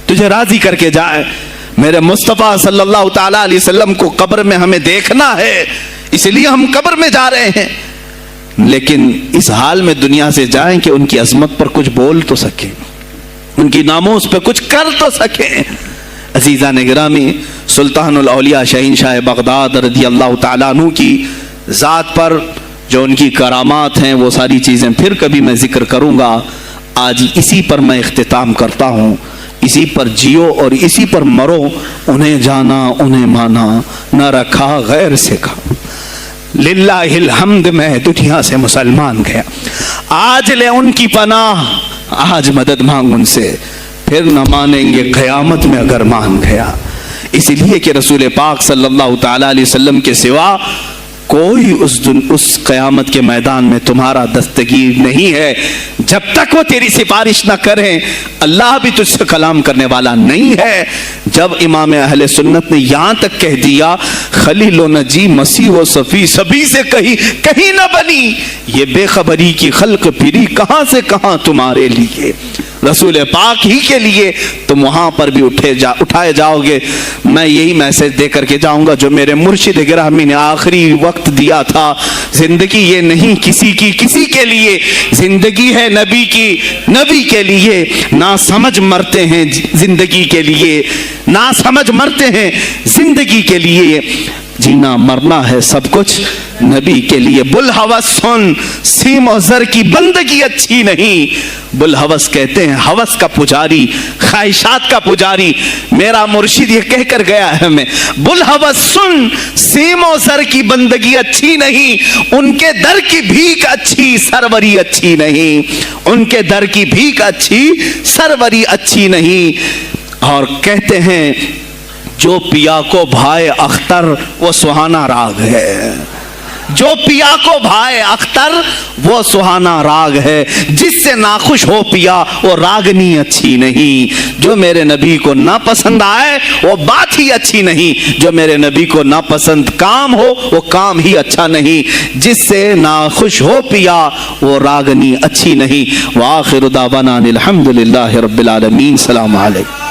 تجھے راضی کر کے جائے. میرے مصطفیٰ صلی اللہ تعالیٰ علیہ وسلم کو قبر میں ہمیں دیکھنا ہے، اس لیے ہم قبر میں جا رہے ہیں، لیکن اس حال میں دنیا سے جائیں کہ ان کی عظمت پر کچھ بول تو سکیں، ان کی ناموس پہ کچھ کر تو سکیں. عزیزان گرامی، سلطان الاولیاء شہنشاہ بغداد رضی اللہ تعالیٰ عنہ کی ذات پر جو ان کی کرامات ہیں، وہ ساری چیزیں پھر کبھی میں ذکر کروں گا. آج اسی پر میں اختتام کرتا ہوں. اسی پر جیو اور اسی پر مرو. انہیں جانا انہیں مانا، نہ رکھا غیر سے کھا. للہ الحمد، میں دنیا سے مسلمان گیا. آج لے ان کی پناہ، آج مدد مانگ ان سے، پھر نہ مانیں گے قیامت میں اگر مان گیا. اس لیے کہ رسول پاک صلی اللہ تعالیٰ علیہ وسلم کے سوا کوئی اس قیامت کے میدان میں تمہارا دستگیر نہیں ہے. جب تک وہ تیری سفارش نہ کریں، اللہ بھی تجھ سے کلام کرنے والا نہیں ہے. جب امام اہل سنت نے یہاں تک کہہ دیا خلیل و نجی مسیح و صفی سبھی سے کہیں نہ بنی، یہ بے خبری کی خلق پھری کہاں سے کہاں تمہارے لیے، رسول پاک ہی کے لیے تم وہاں پر بھی اٹھائے جاؤ گے. میں یہی میسج دے کر کے جاؤں گا جو میرے مرشد گرامی نے آخری وقت دیا تھا. زندگی یہ نہیں کسی کی کسی کے لیے، زندگی ہے نبی کی نبی کے لیے. نہ سمجھ مرتے ہیں زندگی کے لیے، نہ سمجھ مرتے ہیں زندگی کے لیے. جینا مرنا ہے سب کچھ نبی کے لیے. بلحوث سن، سیم و زر کی بندگی اچھی نہیں. بلحوث کہتے ہیں ہوس کا پجاری، خواہشات کا پجاری. میرا مرشد یہ کہہ کر گیا ہے ہمیں، بلحوث سن، سیم و زر کی بندگی اچھی نہیں. ان کے در کی بھیک اچھی، سروری اچھی نہیں. ان کے در کی بھیک اچھی، سروری اچھی نہیں. اور کہتے ہیں جو پیا کو بھائے اختر وہ سہانا راگ ہے. جو پیا کو بھائے اختر وہ سہانا راگ ہے. جس سے ناخوش ہو پیا وہ راگنی اچھی نہیں. جو میرے نبی کو نہ پسند آئے وہ بات ہی اچھی نہیں. جو میرے نبی کو نہ پسند کام ہو وہ کام ہی اچھا نہیں. جس سے ناخوش ہو پیا وہ راگنی اچھی نہیں. وآخر دعوانا الحمدللہ رب العالمین. السلام علیکم.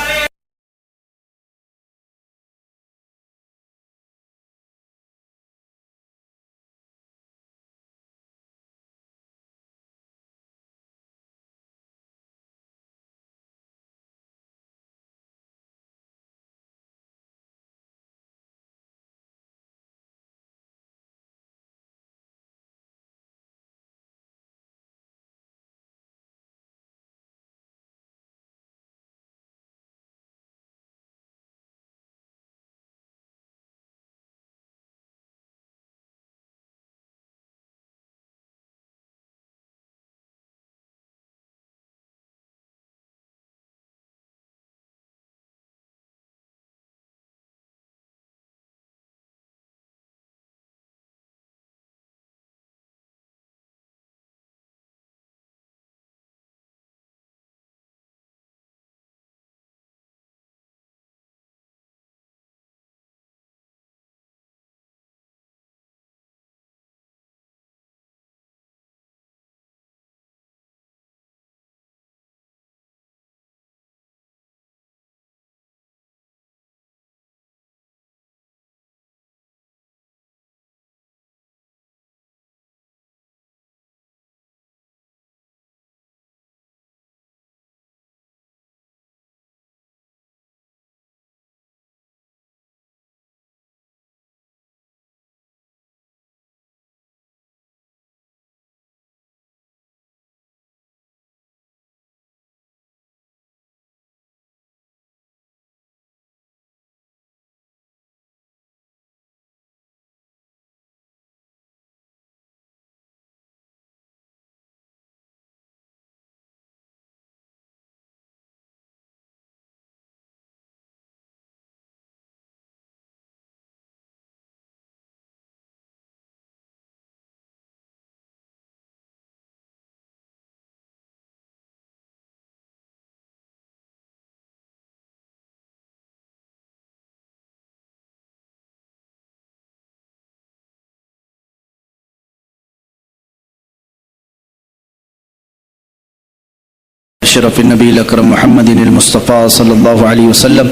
اشرف النبی الاکرم محمد المصطفى صلی اللہ علیہ وسلم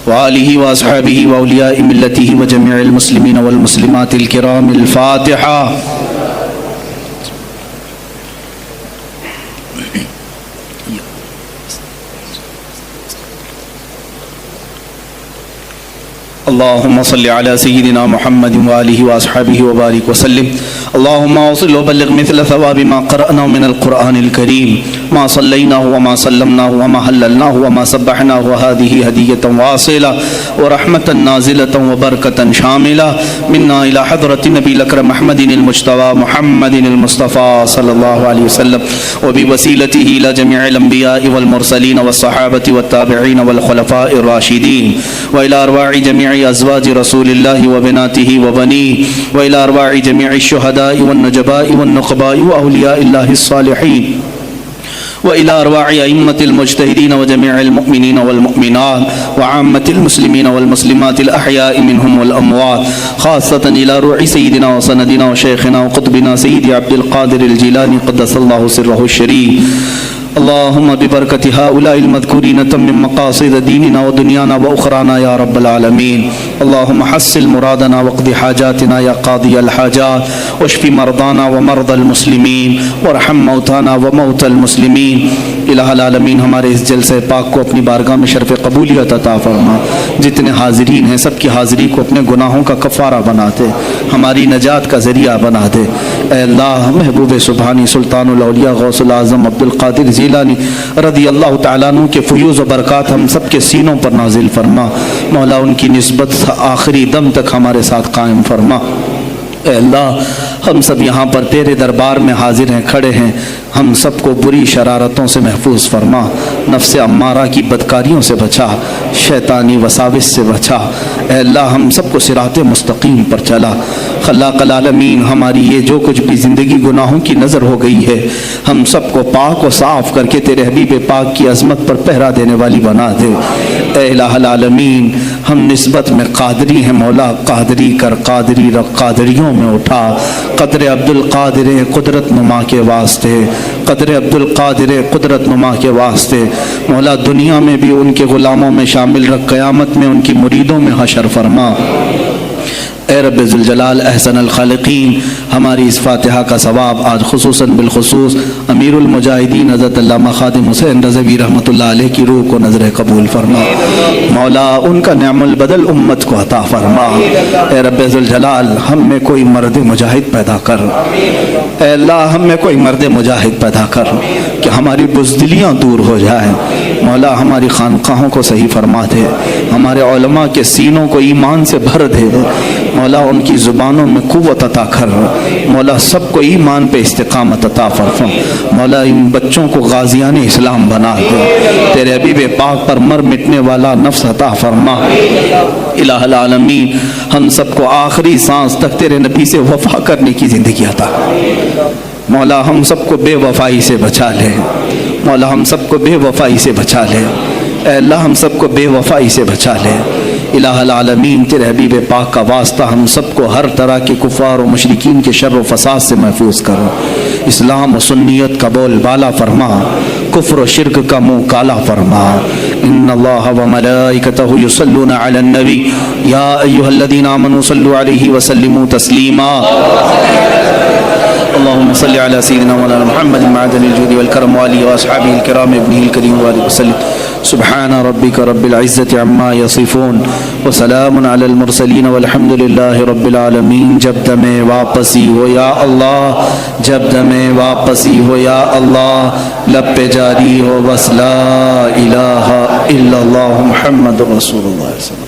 وآلہ واصحابہ واولیاء ملتہ وجميع المسلمین والمسلمات الکرام. الفاتحہ. اللهم صل على سيدنا محمد وآله وأصحابه وبارك وسلم. اللهم وصل وبلغ مثل ثواب ما قرأناه من القرآن الكريم ما صليناه وما سلمناه وما هللناه وما سبحناه وهذه هدية واصلة ورحمة نازلة وبركة شاملة منا إلى حضرة النبي الأكرم محمد المجتبى محمد المصطفى صلى الله عليه وسلم وبوسيلته إلى جميع الأنبياء والمرسلين والصحابة والتابعين والخلفاء الراشدين وإلى أرواح جميع أزواج رسول الله وبناته وبنيه وإلى أرواح جميع الشهداء والنجباء والنقباء وأولياء الله الصالحين وإلى أرواح أئمة المجتهدين وجميع المؤمنين والمؤمنات وعامة المسلمين والمسلمات الأحياء منهم والأموات خاصة إلى روح سيدنا وسندنا وشيخنا وقطبنا سيدي عبد القادر الجيلاني قدس الله سره الشريف. اللهم ببركة هؤلاء المذكورين تمم مقاصد ديننا ودنيانا وأخرانا يا رب العالمين. اللهم حصل مرادنا واقض حاجاتنا يا قاضي الحاجات واشف مرضانا ومرضى المسلمين وارحم موتانا وموتى المسلمين. الہ العالمین ہمارے اس جلسے پاک کو اپنی بارگاہ میں شرف قبولیت عطا فرما. جتنے حاضرین ہیں سب کی حاضری کو اپنے گناہوں کا کفارہ بنا دے, ہماری نجات کا ذریعہ بنا دے. اے اللہ محبوب سبحانی سلطان الاولیاء غوث العظم عبد القادر جیلانی رضی اللہ تعالیٰ عنہ کے فیوز و برکات ہم سب کے سینوں پر نازل فرما. مولا ان کی نسبت آخری دم تک ہمارے ساتھ قائم فرما. اے اللہ ہم سب یہاں پر تیرے دربار میں حاضر ہیں, کھڑے ہیں, ہم سب کو بری شرارتوں سے محفوظ فرما. نفس امارہ کی بدکاریوں سے بچا, شیطانی وساوس سے بچا. اے اللہ ہم سب کو صراط مستقیم پر چلا. خلاق العالمین ہماری یہ جو کچھ بھی زندگی گناہوں کی نظر ہو گئی ہے ہم سب کو پاک و صاف کر کے تیرے حبیب پاک کی عظمت پر پہرا دینے والی بنا دے. اے الہ العالمین ہم نسبت میں قادری ہیں مولا, قادری کر, قادری رکھ, قادریوں میں اٹھا. قدر عبد القادر قدرت نما کے واسطے, قدر عبد القادر قدرت نما کے واسطے مولا دنیا میں بھی ان کے غلاموں میں شامل رکھ, قیامت میں ان کی مریدوں میں حشر فرما. اے رب ذوالجلال احسن الخالقین ہماری اس فاتحہ کا ثواب آج خصوصاً بالخصوص امیر المجاہدین حضرت علامہ خادم حسین رضوی رحمۃ اللہ علیہ کی روح کو نظر قبول فرما. مولا ان کا نعم البدل امت کو عطا فرما. اے رب ذوالجلال ہم میں کوئی مرد مجاہد پیدا کر. اے اللہ ہم میں کوئی مرد مجاہد پیدا کر کہ ہماری بزدلیاں دور ہو جائیں. مولا ہماری خانقاہوں کو صحیح فرما دے, ہمارے علماء کے سینوں کو ایمان سے بھر دے. مولا ان کی زبانوں میں قوت عطا کر. مولا سب کو ایمان پہ استقامت عطا فرما. مولا ان بچوں کو غازیان اسلام بنا دے. تیرے حبیب پاک پر مر مٹنے والا نفس عطا فرما. الہ العالمین ہم سب کو آخری سانس تک تیرے نبی سے وفا کرنے کی زندگی عطا. مولا ہم سب کو بے وفائی سے بچا لے. مولا ہم سب کو بے وفائی سے بچا لے. اے اللہ ہم سب کو بے وفائی سے بچا لے. الہ العالمین تیرے حبیب پاک کا واسطہ ہم سب کو ہر طرح کے کفار و مشرکین کے شر و فساد سے محفوظ کرو. اسلام و سنیت کا بول بالا فرما, کفر و شرک کا منہ کالا فرما. ان اللہ و ملائکتہ یصلون علی النبی یا ایھا الذین آمنوا صلوا علیہ وسلموا تسلیما. اللهم صل على سيدنا مولانا محمد معدن الجود والكرم وآله وأصحابه الكرام ابنه الكريم وآله وسلم. سبحان ربك رب العزة عما يصفون وسلام على المرسلين والحمد لله رب العالمين. جب دمیں واپسی ہو یا اللہ, جب دمیں واپسی ہو یا اللہ, لب پہ جاری ہو بس لا الہ الا اللہ محمد رسول اللہ صلی اللہ علیہ وسلم.